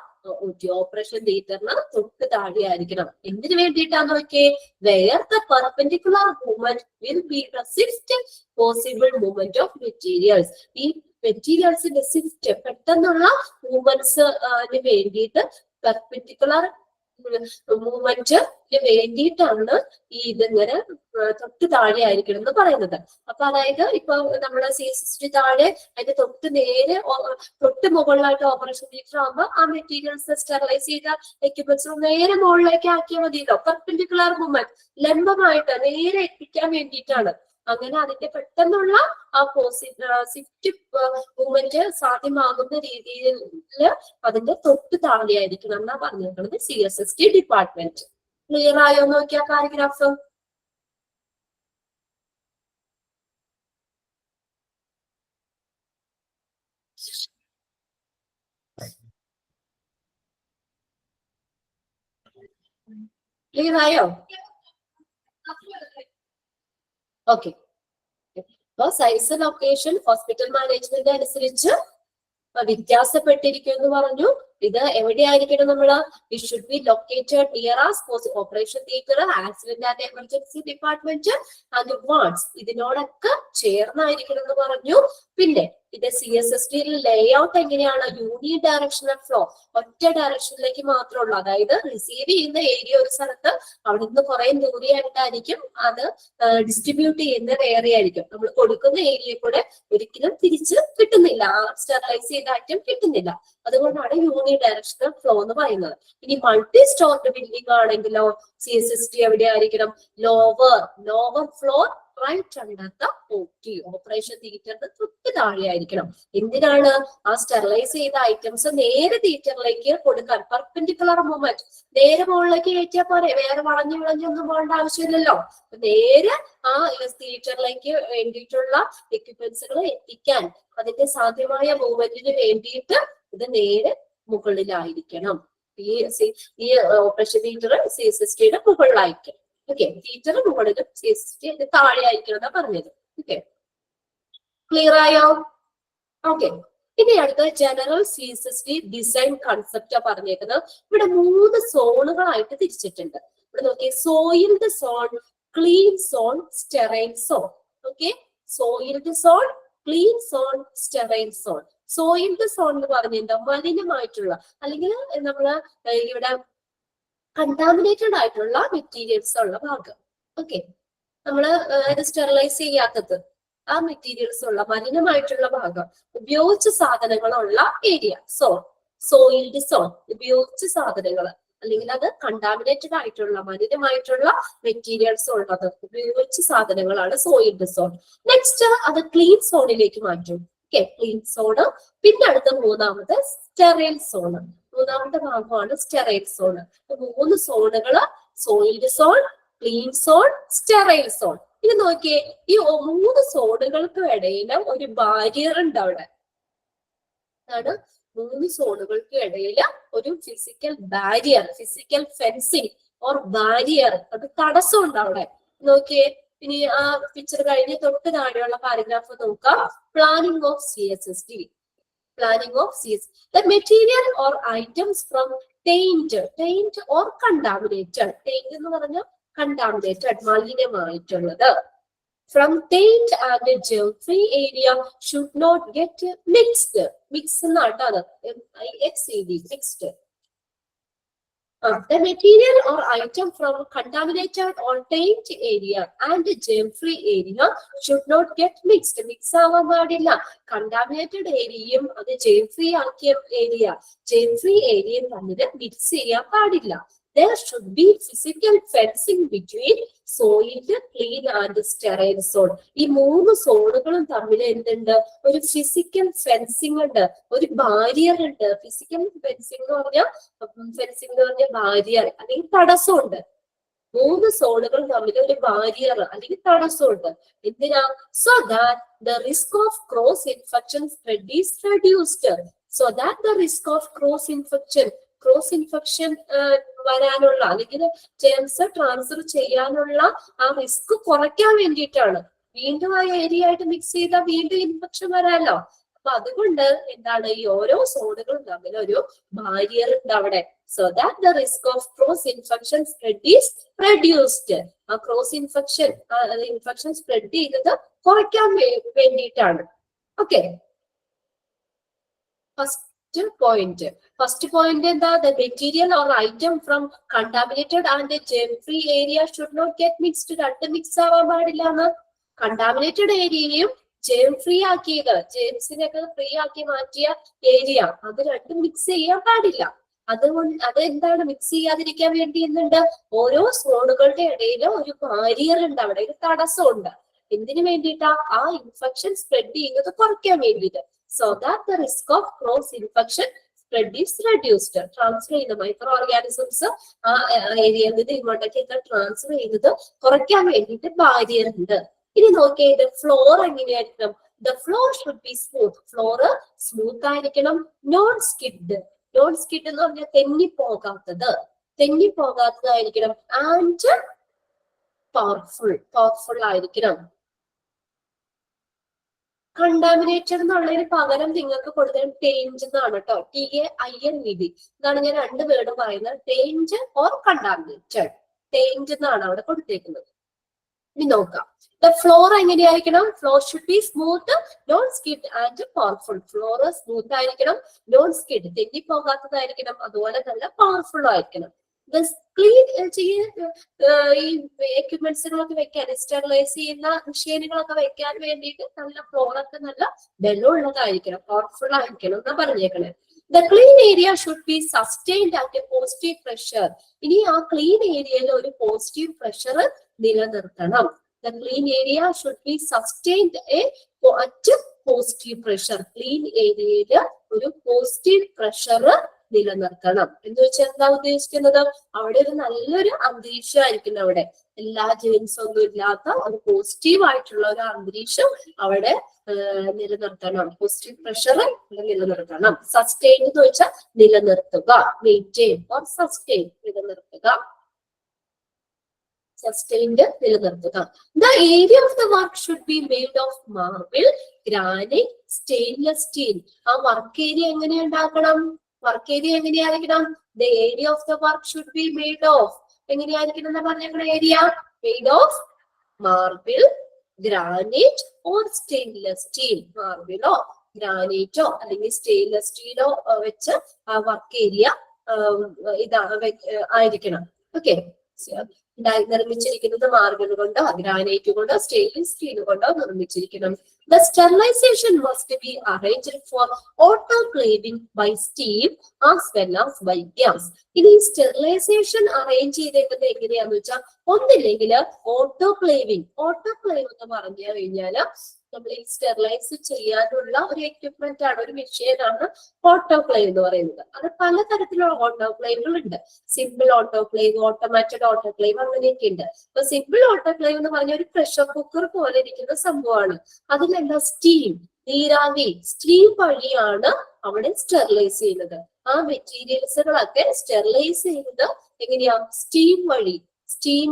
OT, operation തിയേറ്ററിന് തൊട്ട് താഴെ ആയിരിക്കണം. എന്തിനു വേണ്ടിയിട്ടാന്ന് നോക്കിയേ? Where the perpendicular movement will be the swift possible movement of materials. ഈ മെറ്റീരിയൽസിന്റെ സ്വിഫ്റ്റ് പെട്ടെന്നുള്ള മൂവ്മെന്റ്സിന് വേണ്ടിയിട്ട് പെർപെൻഡിക്കുലർ മൂവ്മെന്റിന് വേണ്ടിയിട്ടാണ് ഈ ഇതിങ്ങനെ തൊട്ട് താഴെ ആയിരിക്കണം എന്ന് പറയുന്നത്. അപ്പൊ അതായത് ഇപ്പൊ നമ്മുടെ CSSD താഴെ അതിന്റെ തൊട്ട് മുകളിലായിട്ട് ഓപ്പറേഷൻ തിയേറ്റർ ആകുമ്പോൾ ആ മെറ്റീരിയൽസ് സ്റ്റെറിലൈസ് ചെയ്ത എക്യുപ്മെന്റ്സ് നേരെ മുകളിലേക്ക് ആക്കിയാൽ മതിയല്ലോ. പെർപെൻഡിക്കുലർ മൂവ്മെന്റ്, ലംബമായിട്ട് നേരെ എത്തിക്കാൻ വേണ്ടിയിട്ടാണ്. അങ്ങനെ അതിന്റെ പെട്ടെന്നുള്ള ആ സ്വിഫ്റ്റ് മൂവ്മെന്റ് സാധ്യമാകുന്ന രീതിയിൽ അതിന്റെ തൊട്ട് താഴെയായിരിക്കണം എന്നാ പറഞ്ഞിരിക്കുന്നത് CSSD ഡിപ്പാർട്ട്മെന്റ്. ക്ലിയർ ആയോ നോക്കിയാ പാരഗ്രാഫ്? ക്ലിയർ ആയോ? ഓക്കെ. അപ്പൊ സൈസ് ലൊക്കേഷൻ ഹോസ്പിറ്റൽ മാനേജ്മെന്റ് അനുസരിച്ച് വ്യത്യാസപ്പെട്ടിരിക്കും എന്ന് പറഞ്ഞു. ഇത് എവിടെയായിരിക്കണം നമ്മള്? It should be located near as operation theatre, accident and emergency department and wards, ഇതിനോടൊക്കെ ചേർന്നായിരിക്കണം എന്ന് പറഞ്ഞു. പിന്നെ ഇത് CSST ലേ ഔട്ട് എങ്ങനെയാണ്? യൂണി ഡയറക്ഷണൽ ഫ്ലോ, ഒറ്റ ഡയറക്ഷനിലേക്ക് മാത്രമുള്ളൂ. അതായത് റിസീവ് ചെയ്യുന്ന ഏരിയ ഒരു സ്ഥലത്ത്, അവിടെ നിന്ന് കുറെ ദൂരെയായിട്ടായിരിക്കും അത് ഡിസ്ട്രിബ്യൂട്ട് ചെയ്യുന്ന ഏരിയ ആയിരിക്കും. നമ്മൾ കൊടുക്കുന്ന ഏരിയ കൂടെ ഒരിക്കലും തിരിച്ച് കിട്ടുന്നില്ല, ആ സ്റ്റെറിലൈസ് ചെയ്ത ഐറ്റം കിട്ടുന്നില്ല. അതുകൊണ്ടാണ് യൂണി ഡയറക്ഷണൽ ഫ്ലോ എന്ന് പറയുന്നത്. ഇനി മൾട്ടി സ്റ്റോർഡ് ബിൽഡിംഗ് ആണെങ്കിലോ CSST എവിടെയായിരിക്കണം? Lower floor right under the OT, operation തിയേറ്ററിന് തൊട്ട് താഴെയായിരിക്കണം. എന്തിനാണ്? ആ സ്റ്റെറിലൈസ് ചെയ്ത ഐറ്റംസ് നേരെ തിയേറ്ററിലേക്ക് കൊടുക്കാൻ. പെർപെൻഡിക്കുലർ മൂവ്മെന്റ്, നേരെ മുകളിലേക്ക് കയറ്റിയാൽ പോരെ, വേറെ വളഞ്ഞൊന്നും പോകേണ്ട ആവശ്യമില്ലല്ലോ. നേരെ ആ തിയേറ്ററിലേക്ക് വേണ്ടിയിട്ടുള്ള എക്യുപ്മെന്റ്സുകൾ എത്തിക്കാൻ, അതിന്റെ സാധ്യമായ മൂവ്മെന്റിന് വേണ്ടിയിട്ട് ഇത് നേരെ മുകളിലായിരിക്കണം. ഈ ഓപ്പറേഷൻ തിയേറ്റർ CSSTയുടെ മുകളിലായിരിക്കും. ഓക്കെ, തിയേറ്റർ മുകളിലും CSST താഴെ ആയിരിക്കണം എന്നാ പറഞ്ഞത്. ഓക്കെ, ക്ലിയർ ആയോ? ഓക്കെ, ഇനി അടുത്ത ജനറൽ CSST ഡിസൈൻ കൺസെപ്റ്റ് പറഞ്ഞേക്കുന്നത്. ഇവിടെ 3 സോണുകളായിട്ട് തിരിച്ചിട്ടുണ്ട്. ഇവിടെ നോക്കിയേ, soiled zone, clean zone, sterile zone. Okay, soiled zone, clean zone, sterile zone. Soiled zone എന്ന് പറഞ്ഞാൽ മലിനമായിട്ടുള്ള, അല്ലെങ്കിൽ നമ്മള് ഇവിടെ കണ്ടാമിനേറ്റഡ് ആയിട്ടുള്ള മെറ്റീരിയൽസ് ഉള്ള ഭാഗം. ഓക്കെ, നമ്മള് സ്റ്റെറിലൈസ് ചെയ്യാത്തത്, ആ മെറ്റീരിയൽസ് ഉള്ള മലിനമായിട്ടുള്ള ഭാഗം, ഉപയോഗിച്ച സാധനങ്ങളുള്ള ഏരിയ സോൺ. സോയിൽഡ് സോൺ, ഉപയോഗിച്ച സാധനങ്ങൾ, അല്ലെങ്കിൽ അത് കണ്ടാമിനേറ്റഡ് ആയിട്ടുള്ള മലിനമായിട്ടുള്ള മെറ്റീരിയൽസ് ഉള്ളത്, ഉപയോഗിച്ച സാധനങ്ങളാണ് സോയിൽഡ് സോൺ. നെക്സ്റ്റ് അത് ക്ലീൻ സോണിലേക്ക് മാറ്റും. Okay, clean zone. പിന്നെ അടുത്ത മൂന്നാമത് സ്റ്റെറൈൽ സോണ്. മൂന്നാമത്തെ ഭാഗമാണ് സ്റ്റെറൈൽ സോൺ. 3 സോണുകള്, soiled zone, clean zone, sterile zone. ഇത് നോക്കിയേ, ഈ 3 സോണുകൾക്ക് ഇടയിൽ ഒരു ബാരിയർ ഉണ്ട് അവിടെ. അതാണ് 3 സോണുകൾക്ക് ഇടയിൽ ഒരു physical barrier, physical fencing or barrier, അത് തടസ്സം ഉണ്ട് അവിടെ. നോക്കിയേ, ഇനി ആ പിക്ചർ കഴിഞ്ഞ് തൊട്ട് താഴെയുള്ള പാരഗ്രാഫ് നോക്കാം. Planning of CSST. Planning of CSST. The material or items from taint or contaminated. Taint എന്ന് പറഞ്ഞാൽ contaminated, മലിനമായിട്ടുള്ളത്. From taint and germ-free area should not get mixed. Mix എന്നാണ് MIXED, mixed. The material or item from contaminated or taint area and germ-free area should not get mixed. Mix ആവാൻ പാടില്ല. Contaminated ഏരിയയും അത് germ-free ആക്കിയ germ-free ഏരിയയും തമ്മിൽ mix ചെയ്യാൻ പാടില്ല. There should be physical fencing between soiled, clean and sterile zone. ഈ 3 സോണുകളും തമ്മിൽ എന്തുണ്ട്? ഒരു ഫിസിക്കൽ ഫെൻസിങ് ഉണ്ട്, ഒരു ബാരിയർ ഉണ്ട്. ഫിസിക്കൽ ഫെൻസിങ് എന്ന് പറഞ്ഞാൽ ബാരിയർ അല്ലെങ്കിൽ തടസ്സമുണ്ട്. 3 സോണുകൾ തമ്മിൽ ഒരു ബാരിയർ അല്ലെങ്കിൽ തടസ്സമുണ്ട്. എന്തിനാ? So that the risk of cross infection spread is reduced. So that the risk of cross infection വരാനുള്ള, അല്ലെങ്കിൽ ജെംസ് ട്രാൻസ്ഫർ ചെയ്യാനുള്ള ആ റിസ്ക് കുറയ്ക്കാൻ വേണ്ടിയിട്ടാണ്. വീണ്ടും ആ ഏരിയ ആയിട്ട് മിക്സ് ചെയ്താൽ വീണ്ടും ഇൻഫെക്ഷൻ വരാമല്ലോ. അപ്പൊ അതുകൊണ്ട് എന്താണ്, ഈ ഓരോ സോണുകളും തമ്മിൽ ഒരു ബാരിയർ ഉണ്ട് അവിടെ. So that the risk of cross infection spread is reduced. ആ ക്രോസ് ഇൻഫെക്ഷൻ സ്പ്രെഡ് ചെയ്തത് കുറയ്ക്കാൻ വേണ്ടിയിട്ടാണ്. ഓക്കെ, ഫസ്റ്റ് പോയിന്റ് എന്താ? The material or item from contaminated and germ-free area should not get mixed. രണ്ട് മിക്സ് ആവാൻ പാടില്ല എന്ന്. കണ്ടാമിനേറ്റഡ് ഏരിയയും germ-free ആക്കിയത്, ജെംസിനൊക്കെ ഫ്രീ ആക്കി മാറ്റിയ ഏരിയ, അത് രണ്ടും മിക്സ് ചെയ്യാൻ പാടില്ല. അതുകൊണ്ട് അതെന്താണ് മിക്സ് ചെയ്യാതിരിക്കാൻ വേണ്ടി എന്നുണ്ട്? ഓരോ സോണുകളുടെ ഇടയിൽ ഒരു ബാരിയർ ഉണ്ട്, അവിടെ ഒരു തടസ്സമുണ്ട്. എന്തിനു വേണ്ടിയിട്ടാ? ആ ഇൻഫെക്ഷൻ സ്പ്രെഡ് ചെയ്യുന്നത് കുറയ്ക്കാൻ വേണ്ടിയിട്ട്. So that the risk of cross infection spread is reduced. Transfer ചെയ്യുന്ന മൈക്രോ ഓർഗാനിസംസ് ആ ഏരിയയിൽ നിന്ന് ഇങ്ങോട്ടേക്കൊക്കെ ട്രാൻസ്ഫർ ചെയ്തത് കുറയ്ക്കാൻ വേണ്ടിയിട്ട് ബാരിയർ ഉണ്ട്. ഇനി നോക്കിയത് ഫ്ലോർ എങ്ങനെയായിരിക്കണം? The floor should be smooth. Floor smooth ആയിരിക്കണം. Non skid. നോൺ സ്കിഡ് എന്ന് പറഞ്ഞാൽ തെന്നിപ്പോകാത്തതായിരിക്കണം. ആൻഡ് പവർഫുൾ ആയിരിക്കണം. കണ്ടാമിനേറ്റഡ് എന്നുള്ളതിന് പകരം നിങ്ങൾക്ക് കൊടുത്തത് ടേഞ്ച് എന്നാണ് കേട്ടോ. TAINED. ഇതാണ് ഞാൻ രണ്ട് വേർഡ് പറയുന്നത്. ടേഞ്ച് ഓർ കണ്ടാമിനേറ്റഡ്. ടേഞ്ച് എന്നാണ് അവിടെ കൊടുത്തേക്കുന്നത്. ഇനി നോക്കാം. ദ ഫ്ലോർ എങ്ങനെയായിരിക്കണം? Floor should be smooth, non skid and powerful. Floor smooth ആയിരിക്കണം, നോൺ സ്കിഡ് തെന്നിപ്പോകാത്തതായിരിക്കണം, അതുപോലെ നല്ല പവർഫുൾ ആയിരിക്കണം. ക്ലീൻ ഈ എക്യുപ്മെന്റ്സുകളൊക്കെ വെക്കാൻ, സ്റ്റെറിലൈസ് ചെയ്യുന്ന മെഷീനുകളൊക്കെ വെക്കാൻ വേണ്ടിയിട്ട് നല്ല ഫ്ലോറൊക്കെ നല്ല ബലമുള്ളതായിരിക്കണം, പവർഫുൾ ആയിരിക്കണം എന്നാ പറഞ്ഞേക്കണേ. The clean area should be sustained at a positive pressure. ഇനി ആ ക്ലീൻ ഏരിയയിൽ ഒരു പോസിറ്റീവ് പ്രഷർ നിലനിർത്തണം. The clean area should be sustained at positive pressure. Clean ഏരിയയിൽ ഒരു പോസിറ്റീവ് പ്രഷർ നിലനിർത്തണം എന്ന് വെച്ചാൽ എന്താ ഉദ്ദേശിക്കുന്നത്? അവിടെ ഒരു നല്ലൊരു അന്തരീക്ഷം ആയിരിക്കണം. അവിടെ എല്ലാ ജെയിംസ് ഒന്നും ഇല്ലാത്ത ഒരു പോസിറ്റീവ് ആയിട്ടുള്ള ഒരു അന്തരീക്ഷം അവിടെ നിലനിർത്തണം. പോസിറ്റീവ് പ്രഷർ നിലനിർത്തണം. സസ്റ്റെയിൻ എന്ന് വെച്ചാൽ നിലനിർത്തുക. മെയിൻറ്റെയിൻ ഓർ സസ്റ്റെയിൻ, നിലനിർത്തുക. സസ്റ്റെയിൻഡ് നിലനിർത്തുക. The area of the work should be made of marble, granite, stainless steel. ആ വർക്ക് ഏരിയ എങ്ങനെ ഉണ്ടാക്കണം? വർക്ക് ഏരിയ എങ്ങനെയായിരിക്കണം? The area of the work should be made of, എങ്ങനെയായിരിക്കണം എന്ന് പറഞ്ഞേക്കണ area? Made of marble, granite or stainless steel. മാർബിളോ ഗ്രാനൈറ്റോ അല്ലെങ്കിൽ സ്റ്റെയിൻലെസ് സ്റ്റീലോ വെച്ച് ആ വർക്ക് ഏരിയ ആയിരിക്കണം. ഓക്കെ. നിർമ്മിച്ചിരിക്കുന്നത് മാർബിൾ കൊണ്ടോ ഗ്രാനൈറ്റ് കൊണ്ടോ സ്റ്റെയിൻലെസ് സ്റ്റീൽ കൊണ്ടോ നിർമ്മിച്ചിരിക്കണം. The sterilization must be arranged for autoclaving by steam as well as by gas. ഇനി സ്റ്റെറിലൈസേഷൻ അറേഞ്ച് ചെയ്തേക്കുന്നത് എങ്ങനെയാന്ന് വെച്ചാൽ, ഒന്നില്ലെങ്കിൽ ഓട്ടോക്ലേവിംഗ്. ഓട്ടോക്ലേവ് എന്ന് പറഞ്ഞു കഴിഞ്ഞാല് നമ്മൾ ഈ സ്റ്റെറിലൈസ് ചെയ്യാനുള്ള ഒരു എക്യുപ്മെന്റ് ആണ്, ഒരു മെഷീനാണ് ഓട്ടോക്ലേവ് എന്ന് പറയുന്നത്. അത് പലതരത്തിലുള്ള ഓട്ടോക്ലേവുകൾ ഉണ്ട്. സിമ്പിൾ ഓട്ടോക്ലേവ്, ഓട്ടോമാറ്റഡ് ഓട്ടോക്ലേവ്, അങ്ങനെയൊക്കെ ഉണ്ട്. അപ്പൊ സിമ്പിൾ ഓട്ടോക്ലേവ് എന്ന് പറഞ്ഞ ഒരു പ്രഷർ കുക്കർ പോലെ ഇരിക്കുന്ന സംഭവമാണ്. അതിലെന്താ? സ്റ്റീം, നീരാവി, സ്റ്റീം വഴിയാണ് അവിടെ സ്റ്റെറിലൈസ് ചെയ്യുന്നത്. ആ മെറ്റീരിയൽസുകളൊക്കെ സ്റ്റെറിലൈസ് ചെയ്യുന്നത് എങ്ങനെയാ? സ്റ്റീം വഴി. സ്റ്റീം,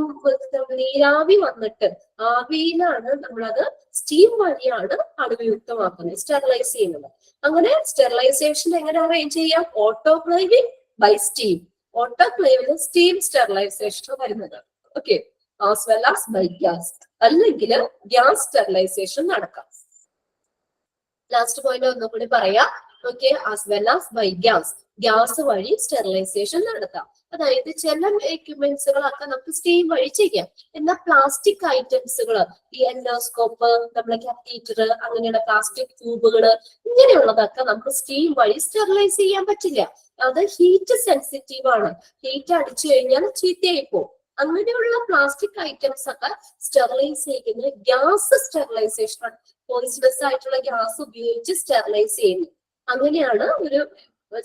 നീരാവി വന്നിട്ട് ആവിയിലാണ് നമ്മളത് സ്റ്റീം വഴിയാണ് അണുവിയുക്തമാക്കുന്നത്, സ്റ്റെറിലൈസ് ചെയ്യുന്നത്. അങ്ങനെ സ്റ്റെറിലൈസേഷൻ എങ്ങനെ അറേഞ്ച് ചെയ്യാം? Autoclaving by steam. ഓട്ടോക്ലേവിന് സ്റ്റീം സ്റ്റെറിലൈസേഷൻ വരുന്നത്. Okay. As well as by gas, അല്ലെങ്കിൽ ഗ്യാസ് സ്റ്റെറിലൈസേഷൻ നടക്കാം. ലാസ്റ്റ് പോയിന്റ് ഒന്നും കൂടി പറയാം. Okay. As well as by gas, gas വഴി സ്റ്റെറിലൈസേഷൻ നടത്താം. അതായത് ചില എക്യുപ്മെന്റ്സുകളൊക്കെ നമുക്ക് സ്റ്റീം വഴി ചെയ്യാം. എന്നാൽ പ്ലാസ്റ്റിക് ഐറ്റംസുകൾ, ഈ എൻഡോസ്കോപ്പ്, നമ്മളെ കാത്തീറ്റർ, അങ്ങനെയുള്ള പ്ലാസ്റ്റിക് ട്യൂബുകൾ, ഇങ്ങനെയുള്ളതൊക്കെ നമുക്ക് സ്റ്റീം വഴി സ്റ്റെറിലൈസ് ചെയ്യാൻ പറ്റില്ല. അത് ഹീറ്റ് സെൻസിറ്റീവ് ആണ്. ഹീറ്റ് അടിച്ചു കഴിഞ്ഞാൽ ചീത്തയായി പോകും. അങ്ങനെയുള്ള പ്ലാസ്റ്റിക് ഐറ്റംസ് ഒക്കെ സ്റ്റെറിലൈസ് ചെയ്യുന്നത് ഗ്യാസ് സ്റ്റെറിലൈസേഷൻ ആണ്. പോയിസണസ് ആയിട്ടുള്ള ഗ്യാസ് ഉപയോഗിച്ച് സ്റ്റെറിലൈസ് ചെയ്യുന്നു. അങ്ങനെയാണ് ഒരു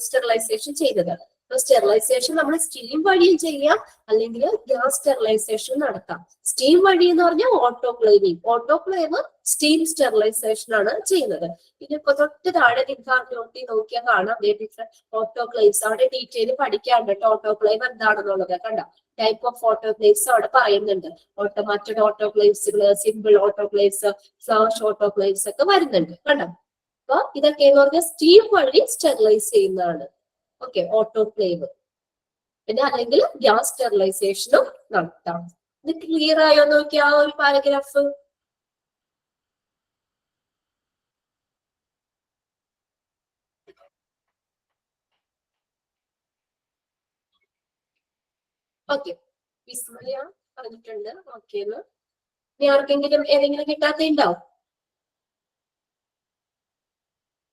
സ്റ്റെറിലൈസേഷൻ ചെയ്തത്. സ്റ്റെറിലൈസേഷൻ നമ്മൾ സ്റ്റീം വഴിയും ചെയ്യാം, അല്ലെങ്കിൽ ഗ്യാസ് സ്റ്റെറിലൈസേഷൻ നടത്താം. സ്റ്റീം വഴി എന്ന് പറഞ്ഞാൽ ഓട്ടോക്ലേവിംഗ്. ഓട്ടോക്ലേവ് സ്റ്റീം സ്റ്റെറിലൈസേഷൻ ആണ് ചെയ്യുന്നത്. ഇതിപ്പോ തൊട്ട് താഴെ നിങ്ങൾക്ക് നോക്കിയാൽ കാണാം ഓട്ടോക്ലേവ്സ്. അവിടെ ഡീറ്റെയിൽ പഠിക്കാണ്ട് കേട്ടോ, ഓട്ടോക്ലേവ് എന്താണെന്നുള്ളത്. കണ്ട ടൈപ്പ് ഓഫ് ഓട്ടോക്ലേവ്സ് അവിടെ പറയുന്നുണ്ട്. ഓട്ടോമാറ്റഡ് ഓട്ടോക്ലേവ്സുകൾ, സിമ്പിൾ ഓട്ടോക്ലേവ്സ്, ഫ്ലാഷ് ഓട്ടോക്ലേവ്സ് ഒക്കെ വരുന്നുണ്ട്. കണ്ടോ? അപ്പൊ ഇതൊക്കെ എന്ന് പറഞ്ഞാൽ സ്റ്റീം വഴി സ്റ്റെറിലൈസ് ചെയ്യുന്നതാണ്. ഓക്കെ. ഓട്ടോക്ലേവ്. പിന്നെ അല്ലെങ്കിൽ ഗ്യാസ് സ്റ്റെറിലൈസേഷനും നടത്താം. ഇത് ക്ലിയർ ആയോ നോക്കിയാ ഒരു പാരഗ്രാഫ്? ഓക്കെ. വിസ്മയ പറഞ്ഞിട്ടുണ്ട്. ഓക്കെ. ഇനി ആർക്കെങ്കിലും ഏതെങ്കിലും കിട്ടാത്തതുണ്ടാവും?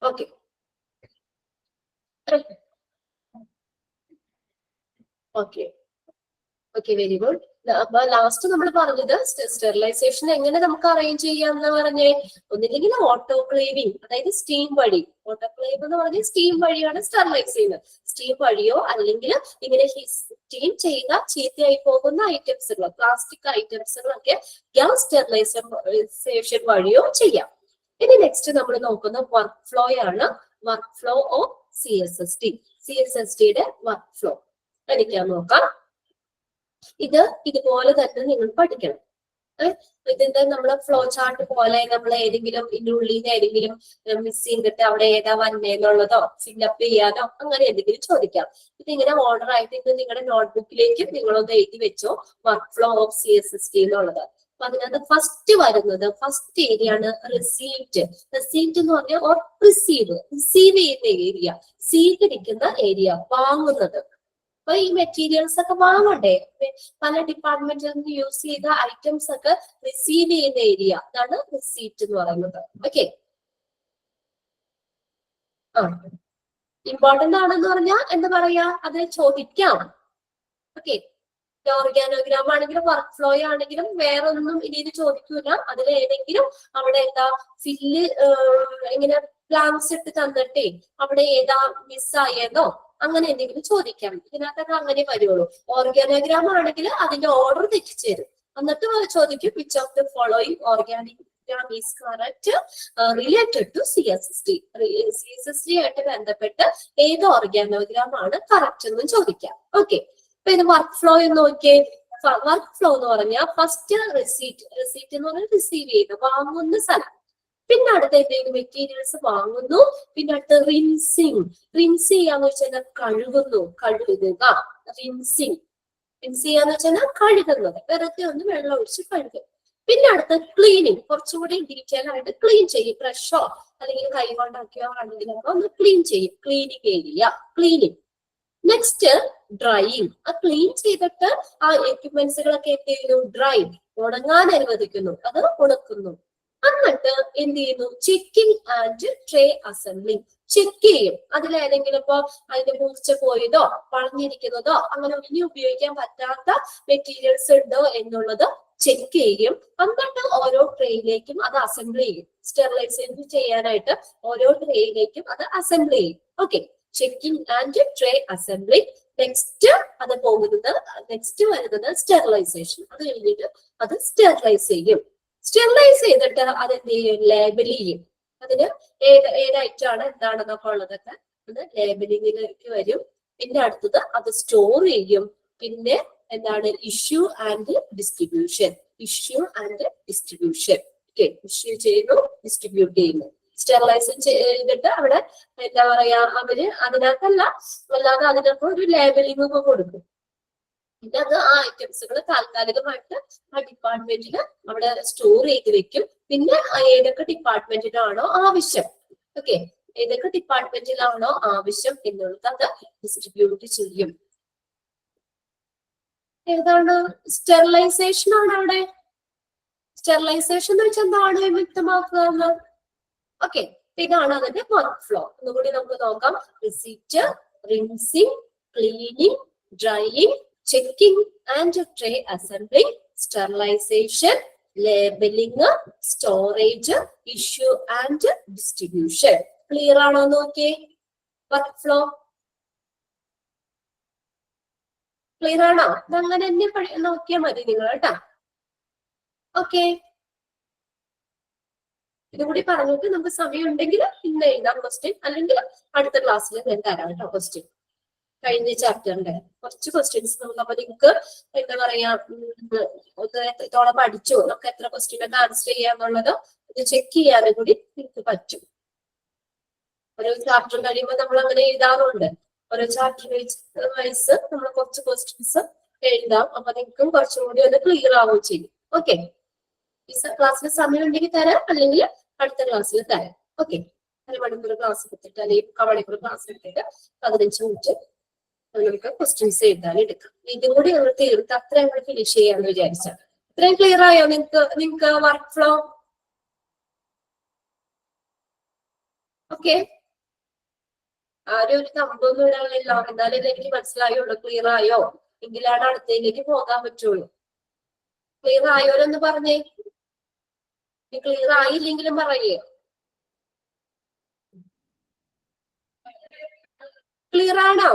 Okay. Okay. Okay, very good. അപ്പൊ ലാസ്റ്റ് നമ്മൾ പറഞ്ഞത് സ്റ്റെറിലൈസേഷൻ എങ്ങനെ നമുക്ക് അറേഞ്ച് ചെയ്യാന്ന് പറഞ്ഞേ, ഒന്നില്ലെങ്കിൽ ഓട്ടോക്ലേവിംഗ്, അതായത് സ്റ്റീം വഴി. ഓട്ടോക്ലേവ് എന്ന് പറഞ്ഞാൽ സ്റ്റീം വഴിയാണ് സ്റ്റെറിലൈസ് ചെയ്യുന്നത്. സ്റ്റീം വഴിയോ അല്ലെങ്കിൽ ഇങ്ങനെ സ്റ്റീം ചെയ്ത ചീത്തയായി പോകുന്ന ഐറ്റംസുകൾ, പ്ലാസ്റ്റിക് ഐറ്റംസുകളൊക്കെ ഗ്യാസ് സ്റ്റെറിലൈസേഷൻ വഴിയോ ചെയ്യാം. ഇനി നെക്സ്റ്റ് നമ്മൾ നോക്കുന്ന വർക്ക് ഫ്ലോ ആണ്. Work flow of CSST. CSSTയുടെ വർക്ക് ഫ്ലോ പഠിക്കാൻ നോക്കാം. ഇത് ഇതുപോലെ തന്നെ നിങ്ങൾ പഠിക്കണം. ഇതിന്റെ നമ്മളെ ഫ്ലോ ചാർട്ട് പോലെ നമ്മൾ ഏതെങ്കിലും ഇതിനുള്ളിൽ നിന്ന് ഏതെങ്കിലും മിസ് ചെയ്തിട്ട് അവിടെ ഏതാ വന്നേന്നുള്ളതോ ഫില്ലപ്പ് ചെയ്യാനോ അങ്ങനെ എന്തെങ്കിലും ചോദിക്കാം. ഇതിങ്ങനെ ഓർഡർ ആയിട്ട് ഇത് നിങ്ങളുടെ നോട്ട്ബുക്കിലേക്ക് നിങ്ങളൊന്ന് എഴുതി വെച്ചോ, വർക്ക് ഫ്ലോ ഓഫ് CSST എന്നുള്ളത്. അപ്പൊ അതിനകത്ത് ഫസ്റ്റ് വരുന്നത്, ഫസ്റ്റ് ഏരിയ ആണ് റിസീപ്റ്റ്. റിസീപ്റ്റ് എന്ന് പറഞ്ഞാൽ ഓർ റിസീവ് ചെയ്യുന്ന ഏരിയ, സ്വീകരിക്കുന്ന ഏരിയ, വാങ്ങുന്നത്. അപ്പൊ ഈ മെറ്റീരിയൽസ് ഒക്കെ വാങ്ങണ്ടേ, പല ഡിപ്പാർട്ട്മെന്റിൽ നിന്ന് യൂസ് ചെയ്ത ഐറ്റംസ് ഒക്കെ റിസീവ് ചെയ്യുന്ന ഏരിയ, അതാണ് റിസീപ്റ്റ് എന്ന് പറയുന്നത്. ഓക്കെ, ഇമ്പോർട്ടന്റ് ആണെന്ന് പറഞ്ഞാൽ എന്താ പറയാ, അത് ചോദിക്കാം. ഓക്കെ, ഓർഗാനോഗ്രാം ആണെങ്കിലും വർക്ക് ഫ്ലോ ആണെങ്കിലും വേറെ ഒന്നും ഇനി ചോദിക്കൂല. അതിൽ ഏതെങ്കിലും അവിടെ എന്താ ഫില്ല് ഇങ്ങനെ ബ്ലാങ്ക്സ് ഇട്ട് തന്നിട്ടേ അവിടെ ഏതാ മിസ്സായതോ അങ്ങനെ എന്തെങ്കിലും ചോദിക്കാം. ഇതിനകത്തൊക്കെ അങ്ങനെ വരുള്ളൂ. ഓർഗാനോഗ്രാം ആണെങ്കിൽ അതിന്റെ ഓർഡർ തെറ്റിച്ചു തരും. എന്നിട്ട് ചോദിക്കും which of the following organogram is correct related to CSST. CSST ആയിട്ട് ബന്ധപ്പെട്ട് ഏത് ഓർഗാനോഗ്രാം ആണ് കറക്റ്റ് എന്ന് ചോദിക്കാം. ഓക്കെ, അപ്പൊ ഇത് വർക്ക് ഫ്ലോ എന്ന് നോക്കിയേ. വർക്ക് ഫ്ലോ എന്ന് പറഞ്ഞാൽ ഫസ്റ്റ് റിസീറ്റ് എന്ന് പറഞ്ഞാൽ റിസീവ് ചെയ്ത് വാങ്ങുന്ന സ്ഥലം. പിന്നെ അടുത്ത എന്തെങ്കിലും മെറ്റീരിയൽസ് വാങ്ങുന്നു. പിന്നെ അടുത്ത റിൻസിങ്. റിൻസ് ചെയ്യാന്ന് വെച്ചാൽ കഴുകുന്നു, കഴുകുക. റിൻസിങ് ചെയ്യാന്ന് വെച്ചാൽ കഴുകുന്നത്, വെറുതെ ഒന്ന് വെള്ളം ഒഴിച്ച് കഴുകും. പിന്നെ അടുത്ത ക്ലീനിങ്, കുറച്ചുകൂടി ഡീറ്റെയിൽ ആയിട്ട് ക്ലീൻ ചെയ്യും. ബ്രഷോ അല്ലെങ്കിൽ കൈ കൊണ്ടാക്കിയോ ആണെങ്കിലൊക്കെ ഒന്ന് ക്ലീൻ ചെയ്യും. Cleaning area, cleaning. Next drying. ആ ക്ലീൻ ചെയ്തിട്ട് ആ എക്യുപ്മെന്റ്സുകളൊക്കെ എന്ത് ചെയ്യുന്നു, ഡ്രൈ, ഉണങ്ങാൻ അനുവദിക്കുന്നു, അത് ഉണക്കുന്നു. എന്നിട്ട് എന്ത് ചെയ്യുന്നു, checking and tray assembling. Check ചെയ്യും, അതിലേതെങ്കിലും ഇപ്പൊ അതിന്റെ മൂർച്ച പോയതോ വളഞ്ഞിരിക്കുന്നതോ അങ്ങനെ ഇനി ഉപയോഗിക്കാൻ പറ്റാത്ത മെറ്റീരിയൽസ് ഉണ്ടോ എന്നുള്ളത് ചെക്ക് ചെയ്യും. എന്നിട്ട് ഓരോ ട്രേയിലേക്കും അത് അസംബിൾ ചെയ്യും. സ്റ്റെറിലൈസേഷൻ ചെയ്യാനായിട്ട് ഓരോ ട്രേയിലേക്കും അത് അസംബിൾ ചെയ്യും. Okay, checking and tray assembling. Next അത് പോകുന്നത്, നെക്സ്റ്റ് വരുന്നത് സ്റ്റെറിലൈസേഷൻ. അത് കഴിഞ്ഞിട്ട് അത് സ്റ്റെറിലൈസ് ചെയ്യും. സ്റ്റെറിലൈസ് ചെയ്തിട്ട് അത് എന്ത് ചെയ്യും, ലേബൽ ചെയ്യും. അതിന് ഏത് ഐറ്റം ആണ് എന്താണെന്നൊക്കെ ഉള്ളതൊക്കെ അത് ലേബലിംഗിലേക്ക് വരും. പിന്നെ അടുത്തത് അത് സ്റ്റോർ ചെയ്യും. പിന്നെ എന്താണ് issue and distribution. Issue and distribution. Okay, issue ചെയ്യുന്നു, ഡിസ്ട്രിബ്യൂട്ട് ചെയ്യുന്നു. സ്റ്റെറിലൈസ് ചെയ്തിട്ട് അവിടെ എന്താ പറയാ, അവര് അതിനകത്തല്ല അല്ലാതെ അതിനൊക്കെ ഒരു ലേബലിംഗ് ഒക്കെ കൊടുക്കും. പിന്നെ അത് ആ ഐറ്റംസുകൾ താൽക്കാലികമായിട്ട് ആ ഡിപ്പാർട്ട്മെന്റിൽ അവിടെ സ്റ്റോർ ചെയ്ത് വെക്കും. പിന്നെ ഏതൊക്കെ ഡിപ്പാർട്ട്മെന്റിനാണോ ആവശ്യം, ഓക്കെ, ഏതൊക്കെ ഡിപ്പാർട്ട്മെന്റിലാണോ ആവശ്യം എന്നുള്ളത് അത് ഡിസ്ട്രിബ്യൂട്ട് ചെയ്യും. ഏതാണ് സ്റ്റെറിലൈസേഷൻ ആണ് അവിടെ. സ്റ്റെറിലൈസേഷൻ എന്ന് വെച്ചാൽ എന്താണ് വ്യക്തമാക്കുക. ഓക്കെ, ഇതാണ് അതിന്റെ വർക്ക് ഫ്ലോ. ഒന്നുകൂടി നമുക്ക് നോക്കാം. Receipt, rinsing, cleaning, drying, checking and tray assembling, sterilisation, labelling, storage, issue and distribution. Clear ആണോ നോക്കിയേ വർക്ക് ഫ്ലോ? ക്ലിയർ ആണോ? അതങ്ങനെ തന്നെ നോക്കിയാൽ മതി നിങ്ങൾ കേട്ടോ. ഓക്കെ, ഇതുകൂടി പറഞ്ഞിട്ട് നമുക്ക് സമയം ഉണ്ടെങ്കിൽ ഇന്ന് എഴുതാം ക്വസ്റ്റ്യൻ, അല്ലെങ്കിൽ അടുത്ത ക്ലാസ്സിൽ ഞാൻ തരാം കേട്ടോ ക്വസ്റ്റ്യൻ. കഴിഞ്ഞ ചാപ്റ്ററിന്റെ കുറച്ച് ക്വസ്റ്റ്യൻസ് നമുക്ക്, അപ്പൊ നിങ്ങൾക്ക് എന്താ പറയാ, എത്രത്തോളം പഠിച്ചു, നമുക്ക് എത്ര ക്വസ്റ്റ്യൻ ഒക്കെ ആൻസർ ചെയ്യാന്നുള്ളത് ഇത് ചെക്ക് ചെയ്യാനും കൂടി നിങ്ങൾക്ക് പറ്റും. ഓരോ ചാപ്റ്റർ കഴിയുമ്പോൾ നമ്മൾ അങ്ങനെ എഴുതാറുണ്ട്. ഓരോ ചാപ്റ്റർ വൈസ് നമ്മൾ കുറച്ച് ക്വസ്റ്റ്യൻസ് എഴുതാം. അപ്പൊ നിങ്ങൾക്കും കുറച്ചും കൂടി ഒന്ന് ക്ലിയർ ആവുകയും ചെയ്യും. ഓക്കെ, ഈ ക്ലാസ്സിൽ സമയം ഉണ്ടെങ്കിൽ തരാം, അല്ലെങ്കിൽ അടുത്ത ക്ലാസ്സിൽ തരാം. ഓക്കെ, അരമണിക്കൂർ ക്ലാസ് എടുത്തിട്ട് അല്ലെങ്കിൽ 1 മണിക്കൂർ ക്ലാസ് എടുത്തിട്ട് 15 മിനിറ്റ് നമുക്ക് ക്വസ്റ്റ്യൻസ് എഴുതാൻ എടുക്കാം. ഇതും കൂടി നമ്മൾ തീർത്ത് അത്ര ഞങ്ങൾ ഫിനിഷ് ചെയ്യാന്ന് വിചാരിച്ചാൽ. ഇത്രയും ക്ലിയർ ആയോ നിങ്ങൾക്ക് വർക്ക് ഫ്ലോ? ഓക്കെ, ആരും ഒരു തമ്പൊന്നും ഇടാനില്ല, എന്നാലും എനിക്ക് മനസ്സിലായുള്ളൂ. ക്ലിയർ ആയോ? എങ്കിലാണ് അടുത്തതിലേക്ക് പോകാൻ പറ്റുള്ളൂ. ക്ലിയർ ആയോരെന്ന് പറഞ്ഞേ. ക്ലിയർ ആയില്ലെങ്കിലും പറയേ. ക്ലിയർ ആണോ?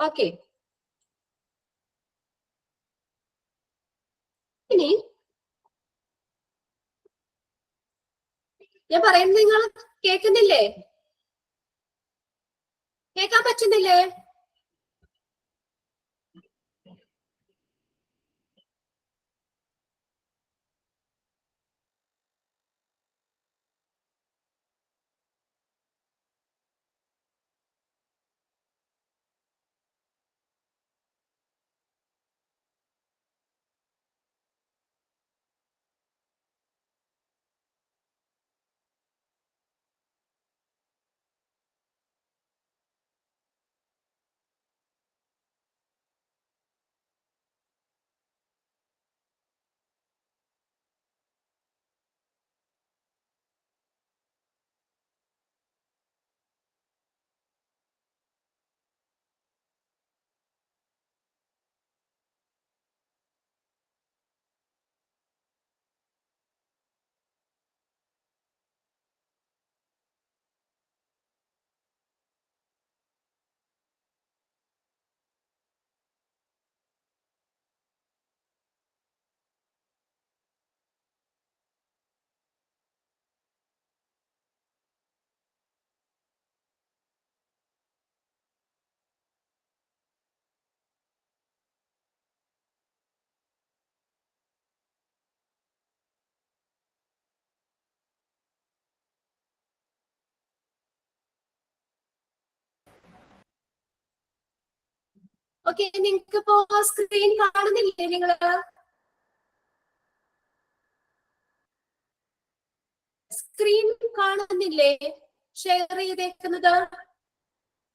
ഓക്കെ. ഇനി ഞാൻ പറയുന്നത് നിങ്ങൾ കേൾക്കുന്നില്ലേ? കേൾക്കാൻ പറ്റുന്നില്ലേ? ഓക്കെ, നിങ്ങൾക്ക് ഇപ്പോ സ്ക്രീൻ കാണുന്നില്ലേ? നിങ്ങള് സ്ക്രീൻ കാണുന്നില്ലേ? ഷെയർ ചെയ്തേക്കുന്നത്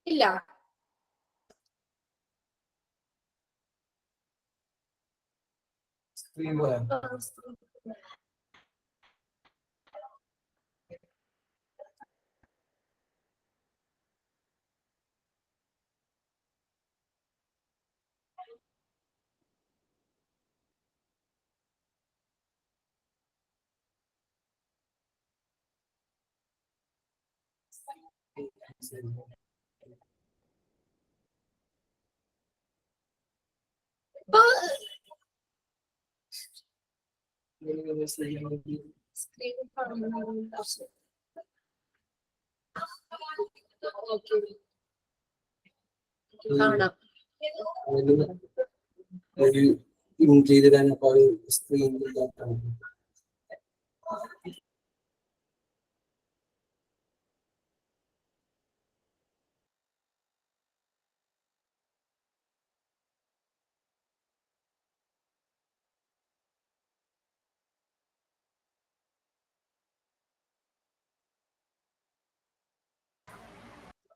ഇല്ല. ഇപ്പൊ സ്ക്രീൻ കാണാം.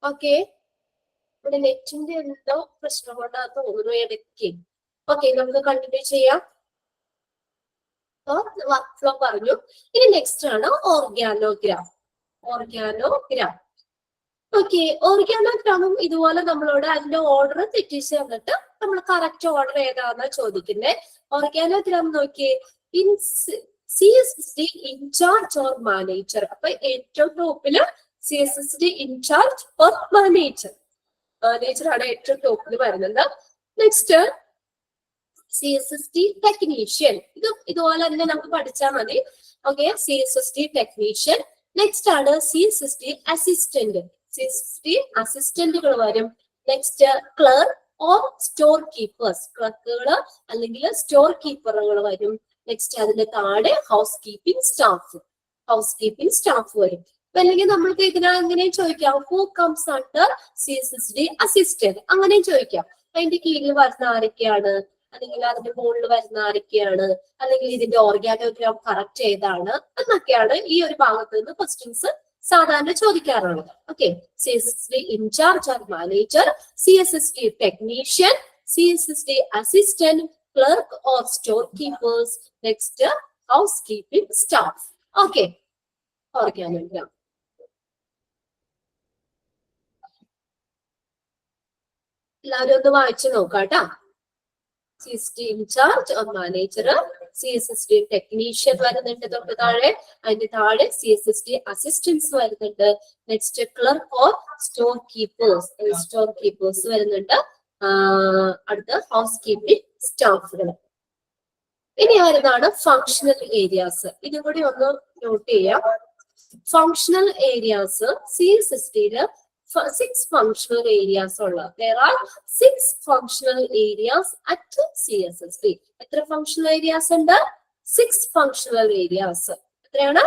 ഓക്കെ, ഇവിടെ നെറ്റിന്റെ എന്തോ പ്രശ്നം കൊണ്ടാ തോന്നുന്നു ഇടയ്ക്ക്. ഓക്കെ, നമുക്ക് കണ്ടിന്യൂ ചെയ്യാം. വർക്ക് ഫ്ലോ പറഞ്ഞു. ഇനി നെക്സ്റ്റ് ആണ് ഓർഗാനോഗ്രാം. ഓർഗാനോഗ്രാം. ഓക്കെ, ഓർഗാനോഗ്രാമും ഇതുപോലെ നമ്മളോട് അതിന്റെ ഓർഡർ തെറ്റിച്ച് തന്നിട്ട് നമ്മൾ കറക്റ്റ് ഓർഡർ ഏതാണെന്നാ ചോദിക്കുന്നത്. ഓർഗാനോഗ്രാം നോക്കിയേ. CSSD in charge or manager. അപ്പൊ ഏറ്റവും ടോപ്പില് CSSD in charge or manager. Manager ആണ് ഏറ്റവും ടോപ്പിൽ വരുന്നത്. Next CSSD technician. ഇതുപോലെ തന്നെ നമുക്ക് പഠിച്ചാൽ മതി. Okay, CSSD technician. നെക്സ്റ്റ് ആണ് CSSD അസിസ്റ്റന്റ്. CSSD അസിസ്റ്റന്റുകൾ വരും. Next clerk or store keepers. ക്ലർക്കുകള് അല്ലെങ്കിൽ സ്റ്റോർ കീപ്പറുകൾ വരും. നെക്സ്റ്റ് അതിന്റെ താഴെ housekeeping staff. Housekeeping staff വരും. അല്ലെങ്കിൽ നമ്മൾക്ക് ഇതിനെ ചോദിക്കാം, who comes under CSSD assistant, അങ്ങനെയും ചോദിക്കാം. അതിന്റെ കീഴിൽ വരുന്ന ആരൊക്കെയാണ്, അല്ലെങ്കിൽ അതിന്റെ മുകളിൽ വരുന്ന ആരൊക്കെയാണ്, അല്ലെങ്കിൽ ഇതിന്റെ ഓർഗാനോഗ്രാം കറക്റ്റ് ഏതാണ് എന്നൊക്കെയാണ് ഈ ഒരു ഭാഗത്ത് നിന്ന് ക്വസ്റ്റ്യൻസ് സാധാരണ ചോദിക്കാറുള്ളത്. Okay, CSSD in charge or manager, CSSD technician, CSSD assistant, clerk or store keepers, next housekeeping staff. Okay, organogram. എല്ലാവരും ഒന്ന് വായിച്ചു നോക്കാം കേട്ടോ. CST in charge or manager, CSST technician വരുന്നുണ്ട് തൊട്ട് താഴെ, അതിന്റെ താഴെ CSST അസിസ്റ്റൻസ് വരുന്നുണ്ട്. Next clerk or store keepers വരുന്നുണ്ട്. അടുത്ത ഹൗസ് കീപ്പിംഗ് സ്റ്റാഫുകൾ. ഇനി വരുന്നതാണ് ഫങ്ഷണൽ ഏരിയാസ്. ഇതും കൂടി ഒന്ന് നോട്ട് ചെയ്യാം. ഫങ്ഷണൽ ഏരിയാസ് CSSTയില് 6 functional areas ഉള്ള. There are 6 functional areas at CSST. എത്ര functional areas ഉണ്ട്? 6 functional areas. എത്രയാണ്?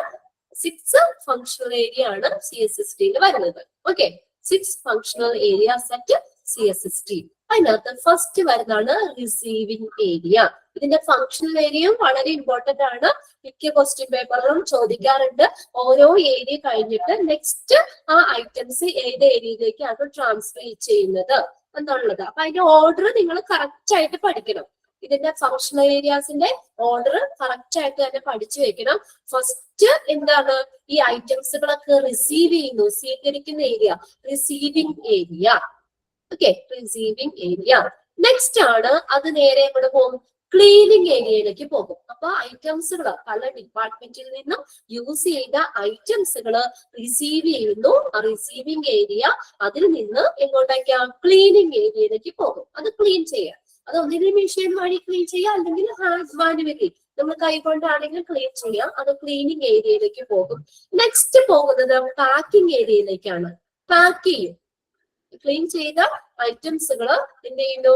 6 functional area ആണ് CSSTയിൽ വരുന്നത്. Okay, 6 functional areas at CSST. അതിനകത്ത് ഫസ്റ്റ് വരുന്നതാണ് റിസീവിംഗ് ഏരിയ. ഇതിന്റെ ഫങ്ഷണൽ ഏരിയയും വളരെ ഇമ്പോർട്ടന്റ് ആണ്. മിക്ക ക്വസ്റ്റ്യൻ പേപ്പറിലും ചോദിക്കാറുണ്ട്. ഓരോ ഏരിയ കഴിഞ്ഞിട്ട് നെക്സ്റ്റ് ആ ഐറ്റംസ് ഏത് ഏരിയയിലേക്കാണ് ട്രാൻസ്ഫർ ചെയ്യുന്നത് എന്നുള്ളത്. അപ്പൊ അതിന്റെ ഓർഡർ നിങ്ങൾ കറക്റ്റ് ആയിട്ട് പഠിക്കണം. ഇതിന്റെ ഫങ്ഷണൽ ഏരിയാസിന്റെ ഓർഡർ കറക്റ്റ് ആയിട്ട് തന്നെ പഠിച്ചു വെക്കണം. ഫസ്റ്റ് എന്താണ്? ഈ ഐറ്റംസുകളൊക്കെ റിസീവ് ചെയ്യുന്നു, സ്വീകരിക്കുന്ന area receiving area. Okay, receiving area. Next ആണ് അത് നേരെ എവിടെ പോകും? ക്ലീനിങ് ഏരിയയിലേക്ക് പോകും. അപ്പൊ ഐറ്റംസുകൾ പല ഡിപ്പാർട്ട്മെന്റിൽ നിന്നും യൂസ് ചെയ്ത ഐറ്റംസുകൾ റിസീവ് ചെയ്യുന്നു. ആ റിസീവിംഗ് ഏരിയ അതിൽ നിന്ന് എങ്ങോട്ടേക്കാണ്? ക്ലീനിങ് ഏരിയയിലേക്ക് പോകും. അത് ക്ലീൻ ചെയ്യാം. അത് ഒന്നിനും മെഷീൻ വഴി ക്ലീൻ ചെയ്യാം, അല്ലെങ്കിൽ ഹാൻഡ് മാനുവലി നമ്മൾ കൈകൊണ്ടാണെങ്കിൽ ക്ലീൻ ചെയ്യാം. അത് ക്ലീനിങ് ഏരിയയിലേക്ക് പോകും. നെക്സ്റ്റ് പോകുന്നത് പാക്കിംഗ് ഏരിയയിലേക്കാണ്. പാക്ക് ചെയ്യും. ക്ലീൻ ചെയ്ത ഐറ്റംസുകൾ എന്ത് ചെയ്യുന്നു?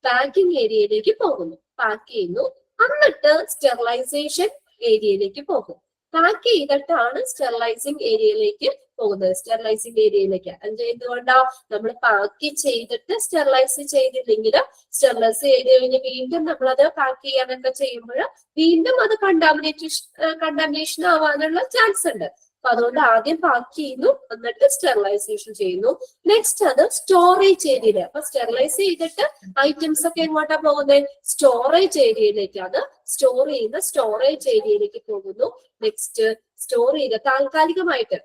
പാക്കിംഗ് ഏരിയയിലേക്ക് പോകുന്നു, പാക്ക് ചെയ്യുന്നു. എന്നിട്ട് സ്റ്റെറിലൈസേഷൻ ഏരിയയിലേക്ക് പോകും. പാക്ക് ചെയ്തിട്ടാണ് സ്റ്റെറിലൈസിങ് ഏരിയയിലേക്ക് പോകുന്നത്. സ്റ്റെറിലൈസിങ് ഏരിയയിലേക്ക് എന്തുകൊണ്ടാ? നമ്മൾ പാക്ക് ചെയ്തിട്ട് സ്റ്റെറിലൈസ് ചെയ്തില്ലെങ്കിൽ സ്റ്റെറിലൈസ് ചെയ്ത് കഴിഞ്ഞ് വീണ്ടും നമ്മളത് പാക്ക് ചെയ്യാനൊക്കെ ചെയ്യുമ്പോൾ വീണ്ടും അത് കണ്ടാമിനേഷൻ ആവാനുള്ള ചാൻസ് ഉണ്ട്. അപ്പൊ അതുകൊണ്ട് ആദ്യം പാക്ക് ചെയ്യുന്നു, എന്നിട്ട് സ്റ്റെറിലൈസേഷൻ ചെയ്യുന്നു. നെക്സ്റ്റ് അത് സ്റ്റോറേജ് ഏരിയയില്. അപ്പൊ സ്റ്റെറിലൈസ് ചെയ്തിട്ട് ഐറ്റംസ് ഒക്കെ എങ്ങോട്ടാ പോകുന്നത്? സ്റ്റോറേജ് ഏരിയയിലേക്ക്. അത് സ്റ്റോർ ചെയ്യുന്ന സ്റ്റോറേജ് ഏരിയയിലേക്ക് പോകുന്നു. നെക്സ്റ്റ് സ്റ്റോർ ചെയ്ത് തൽക്കാലികമായിട്ട്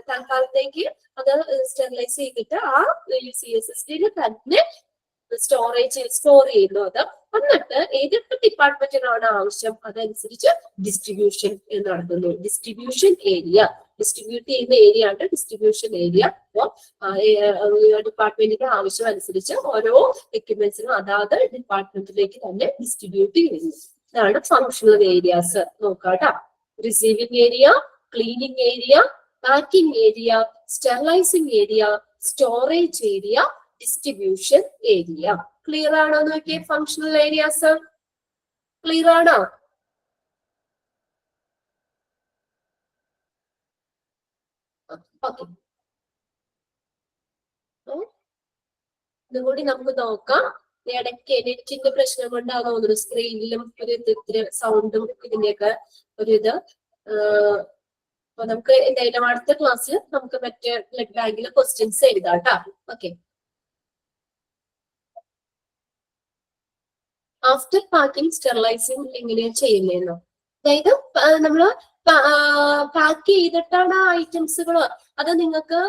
തൽക്കാലത്തേക്ക് അത് സ്റ്റെറിലൈസ് ചെയ്തിട്ട് ആ CSSTയിൽ തന്നെ സ്റ്റോർ ചെയ്യുന്നു. അത് എന്നിട്ട് ഏതൊക്കെ ഡിപ്പാർട്ട്മെന്റിനാണ് ആവശ്യം അതനുസരിച്ച് ഡിസ്ട്രിബ്യൂഷൻ നടത്തുന്നു. ഡിസ്ട്രിബ്യൂഷൻ ഏരിയ, ഡിസ്ട്രിബ്യൂട്ട് ചെയ്യുന്ന ഏരിയ ആണ് ഡിസ്ട്രിബ്യൂഷൻ ഏരിയ. അപ്പോൾ ഡിപ്പാർട്ട്മെന്റിന്റെ ആവശ്യം അനുസരിച്ച് ഓരോ എക്യുപ്മെന്റ്സിനും അതാത് ഡിപ്പാർട്ട്മെന്റിലേക്ക് തന്നെ ഡിസ്ട്രിബ്യൂട്ട് ചെയ്യുന്നു. ഇതാണ് ഫങ്ഷണൽ ഏരിയാസ്. നോക്കാട്ടോ. Receiving area, cleaning area, packing area, sterilising area, storage area, distribution area. Clear ആണോ നോക്കിയേ? ഫങ്ഷണൽ ഏരിയാസ് ക്ലിയർ ആണോ? ഓക്കെ, ഇതുകൂടി നമുക്ക് നോക്കാം. ഇടയ്ക്ക് നെറ്റിന്റെ പ്രശ്നം കൊണ്ടാണോ തോന്നുന്നു സ്ക്രീനിലും ഒരു ഇത്തിരി സൗണ്ടും ഇതിന്റെയൊക്കെ ഒരു ഇത്. അപ്പൊ നമുക്ക് എന്തായാലും അടുത്ത ക്ലാസ്സിൽ നമുക്ക് മറ്റേ ബ്ലഡ് ബാങ്കിലെ ക്വസ്റ്റ്യൻസ് എഴുതാം കേട്ടോ. ഓക്കെ. ആഫ്റ്റർ പാക്കിംഗ് സ്റ്റെറിലൈസിംഗ് എങ്ങനെയാ ചെയ്യുന്നതെന്നോ? അതായത് നമ്മള് പാക്ക് ചെയ്തിട്ടാണ് ആ ഐറ്റംസുകൾ. അത് നിങ്ങൾക്ക്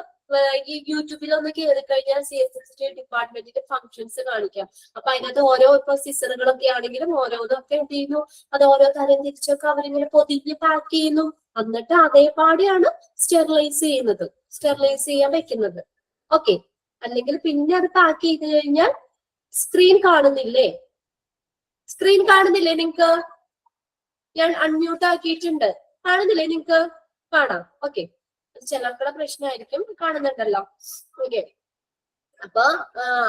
ഈ യൂട്യൂബിലൊന്ന് കയറി കഴിഞ്ഞാൽ CSST ഡിപ്പാർട്ട്മെന്റിന്റെ ഫങ്ഷൻസ് കാണിക്കാം. അപ്പൊ അതിനകത്ത് ഓരോ ഇപ്പൊ സിസറുകളൊക്കെ ആണെങ്കിലും ഓരോന്നൊക്കെ എന്ത് ചെയ്യുന്നു? അത് ഓരോ തരം തിരിച്ചൊക്കെ അവരിങ്ങനെ പൊതിഞ്ഞ് പാക്ക് ചെയ്യുന്നു. എന്നിട്ട് അതേപാടെയാണ് സ്റ്റെറിലൈസ് ചെയ്യുന്നത്, സ്റ്റെറിലൈസ് ചെയ്യാൻ വെക്കുന്നത്. ഓക്കെ. അല്ലെങ്കിൽ പിന്നെ അത് പാക്ക് ചെയ്ത് കഴിഞ്ഞാൽ സ്ക്രീൻ കാണുന്നില്ലേ? സ്ക്രീൻ കാണുന്നില്ലേ നിങ്ങക്ക്? ഞാൻ അൺമ്യൂട്ട് ആക്കിയിട്ടുണ്ട്. കാണുന്നില്ലേ നിങ്ങക്ക്? കാണാം. ഓക്കെ. ചിലർക്കുള്ള പ്രശ്നമായിരിക്കും. കാണുന്നുണ്ടല്ലോ. ഓക്കെ. അപ്പൊ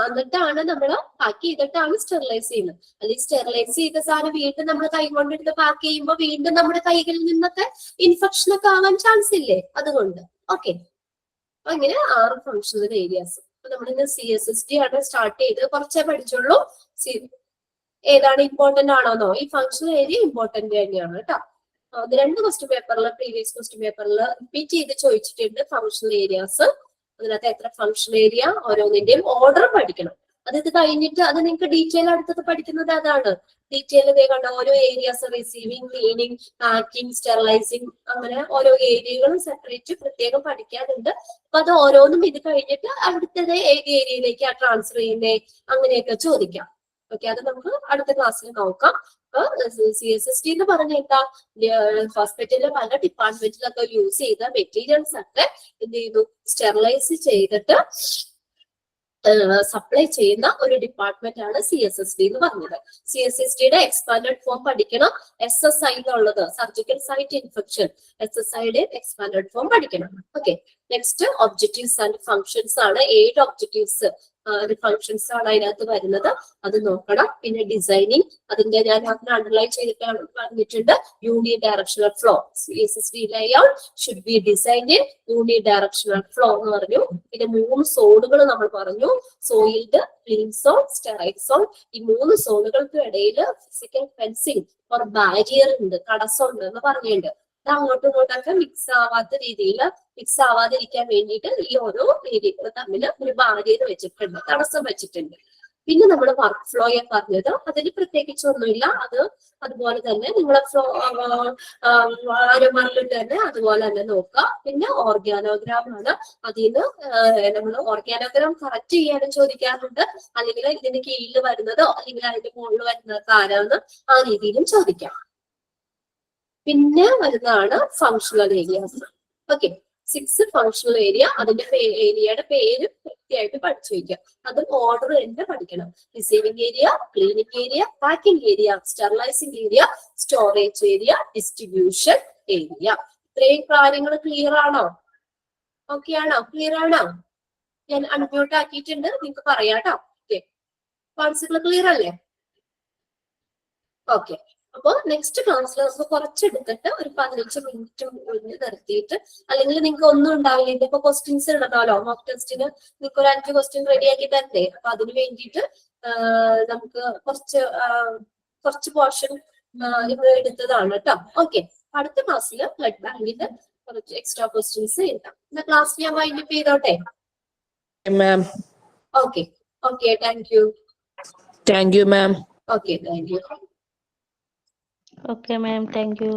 എന്നിട്ടാണ് നമ്മൾ പാക്ക് ചെയ്തിട്ടാണ് സ്റ്റെറിലൈസ് ചെയ്യുന്നത്. അല്ലെങ്കിൽ സ്റ്റെറിലൈസ് ചെയ്ത സാധനം വീണ്ടും നമ്മൾ കൈ കൊണ്ടെടുത്ത് പാക്ക് ചെയ്യുമ്പോൾ വീണ്ടും നമ്മുടെ കൈകളിൽ നിന്നൊക്കെ ഇൻഫെക്ഷൻ ഒക്കെ ആവാൻ ചാൻസ് ഇല്ലേ? അതുകൊണ്ട്. ഓക്കെ. അപ്പൊ ഇങ്ങനെ 6 ഫങ്ഷണൽ ഏരിയാസ്. അപ്പൊ നമ്മൾ ഇന്ന് CSST ആണ് സ്റ്റാർട്ട് ചെയ്ത്. കുറച്ചേ പഠിച്ചുള്ളൂ. ഏതാണ് ഇമ്പോർട്ടന്റ് ആണോന്നോ? ഈ ഫങ്ഷണൽ ഏരിയ ഇമ്പോർട്ടന്റ് തന്നെയാണ് കേട്ടോ. അത് 2 ക്വസ്റ്റ്യൻ പേപ്പറിൽ പ്രീവിയസ് ക്വസ്റ്റ്യൻ പേപ്പറിൽ റിപ്പീറ്റ് ചെയ്ത് ചോദിച്ചിട്ടുണ്ട് ഫങ്ഷണൽ ഏരിയാസ്. അതിനകത്ത് എത്ര ഫങ്ഷണൽ ഏരിയ, ഓരോന്നിന്റെയും ഓർഡർ പഠിക്കണം. ഇത് കഴിഞ്ഞിട്ട് അത് നിങ്ങൾക്ക് ഡീറ്റെയിൽ അടുത്തത് പഠിക്കുന്നത് അതാണ്. ഡീറ്റെയിൽ ഇതേ കണ്ട ഓരോ areas receiving, cleaning, packing, sterilising, അങ്ങനെ ഓരോ ഏരിയകളും സെപ്പറേറ്റ് പ്രത്യേകം പഠിക്കാനുണ്ട്. അപ്പൊ അത് ഓരോന്നും ഇത് കഴിഞ്ഞിട്ട് അവിടുത്തെ ഏത് ഏരിയയിലേക്ക് ട്രാൻസ്ഫർ ചെയ്യുന്നേ അങ്ങനെയൊക്കെ ചോദിക്കാം. ഓക്കെ, അത് നമുക്ക് അടുത്ത ക്ലാസ്സിൽ നോക്കാം. അപ്പൊ CSST എന്ന് പറഞ്ഞ എന്താ, ഹോസ്പിറ്റലിലെ പല ഡിപ്പാർട്ട്മെന്റിലൊക്കെ യൂസ് ചെയ്ത മെറ്റീരിയൽസ് ഒക്കെ എന്ത് ചെയ്തു, സ്റ്റെറിലൈസ് ചെയ്തിട്ട് സപ്ലൈ ചെയ്യുന്ന ഒരു ഡിപ്പാർട്ട്മെന്റ് ആണ് CSST എന്ന് പറഞ്ഞത്. CSSTയുടെ എക്സ്പാൻഡഡ് ഫോം പഠിക്കണം. SSI എന്നുള്ളത് സർജിക്കൽ സൈറ്റ് ഇൻഫെക്ഷൻ, SSIയുടെ എക്സ്പാൻഡഡ് ഫോം പഠിക്കണം. Okay, next objectives and functions ആണ്. 7 ഒബ്ജക്റ്റീവ്സ് ഫങ്ഷൻസ് ആണ് അതിനകത്ത് വരുന്നത്, അത് നോക്കണം. പിന്നെ ഡിസൈനിങ്, അതിന്റെ ഞാൻ അതിന് അണ്ടർലൈൻ ചെയ്തിട്ടാണ് പറഞ്ഞിട്ടുണ്ട്. Unidirectional flow, CSST layout should be designed in unidirectional flow എന്ന് പറഞ്ഞു. പിന്നെ 3 സോണുകൾ നമ്മൾ പറഞ്ഞു, soiled, clean zone, sterile zone. ഈ 3 സോണുകൾക്ക് ഇടയിൽ ഫിസിക്കൽ ഫെൻസിങ് ഒരു ബാരിയർ ഉണ്ട്, തടസ്സമുണ്ട് എന്ന് പറഞ്ഞിട്ടുണ്ട്. അങ്ങോട്ടും ഇങ്ങോട്ടൊക്കെ മിക്സ് ആവാതിരിക്കാൻ വേണ്ടിയിട്ട് ഈ ഓരോ ഏരിയകൾ തമ്മിൽ ഒരു ബാരിയർ വെച്ചിട്ടുണ്ട്, തടസ്സം വെച്ചിട്ടുണ്ട്. പിന്നെ നമ്മൾ വർക്ക് ഫ്ലോയെ പറഞ്ഞത്, അതിന് പ്രത്യേകിച്ച് ഒന്നുമില്ല. അതുപോലെ തന്നെ നിങ്ങളെ ഫ്ലോ ആരോമാറിലുണ്ട് തന്നെ അതുപോലെ തന്നെ നോക്കുക. പിന്നെ ഓർഗാനോഗ്രാം ആണ്. അതിന് നമ്മൾ ഓർഗാനോഗ്രാം കറക്റ്റ് ചെയ്യാനും ചോദിക്കാറുണ്ട്, അല്ലെങ്കിൽ ഇതിന് കീഴിൽ വരുന്നതോ അല്ലെങ്കിൽ അതിന്റെ മുകളിൽ വരുന്നതൊക്കെ ആരാന്ന് ആ രീതിയിലും ചോദിക്കാം. പിന്നെ വരുന്നതാണ് functional areas. Okay, 6 functional area. അതിന്റെ ഏരിയയുടെ പേര് കൃത്യമായിട്ട് പഠിച്ചു വയ്ക്കുക. അതും ഓർഡർ തന്നെ പഠിക്കണം. Receiving area, cleaning area, packing area, sterilising area, storage area, distribution area. ഇത്രയും കാര്യങ്ങൾ ക്ലിയർ ആണോ? ഓക്കെ ആണോ? ക്ലിയർ ആണോ? ഞാൻ അൺമ്യൂട്ട് ആക്കിയിട്ടുണ്ട്, നിങ്ങൾക്ക് പറയാട്ടോ. ഓക്കെ, കോൺസെപ്റ്റ് ക്ലിയർ അല്ലേ? ഓക്കെ, അപ്പോൾ നെക്സ്റ്റ് ക്ലാസ്സിൽ നമുക്ക് കുറച്ചെടുത്തിട്ട് ഒരു 15 മിനിറ്റ് നിർത്തിയിട്ട്, അല്ലെങ്കിൽ നിങ്ങൾക്ക് ഒന്നും ഉണ്ടാവില്ല, ഇതിപ്പോ ക്വസ്റ്റ്യൻസ് ഇടണമല്ലോ മോക്ക് ടെസ്റ്റിന്, നിങ്ങൾക്ക് ഒരു 5 ക്വസ്റ്റ്യൻ റെഡിയാക്കി തരണ്ടേ. അപ്പൊ അതിന് വേണ്ടിയിട്ട് നമുക്ക് കുറച്ച് പോർഷൻ എടുത്തതാണ് കേട്ടോ. ഓക്കെ, അടുത്ത ക്ലാസ്സിൽ ബ്ലഡ് ബാങ്കിന്റെ കുറച്ച് എക്സ്ട്രാ ക്വസ്റ്റ്യൻസ് എഴുതാം. ഇന്ന ക്ലാസ് ഞാൻ വൈൻഡപ്പ് ചെയ്തോട്ടെ? Okay, okay, thank you. Thank you ma'am. Okay, thank you. Okay, ma'am. Thank you.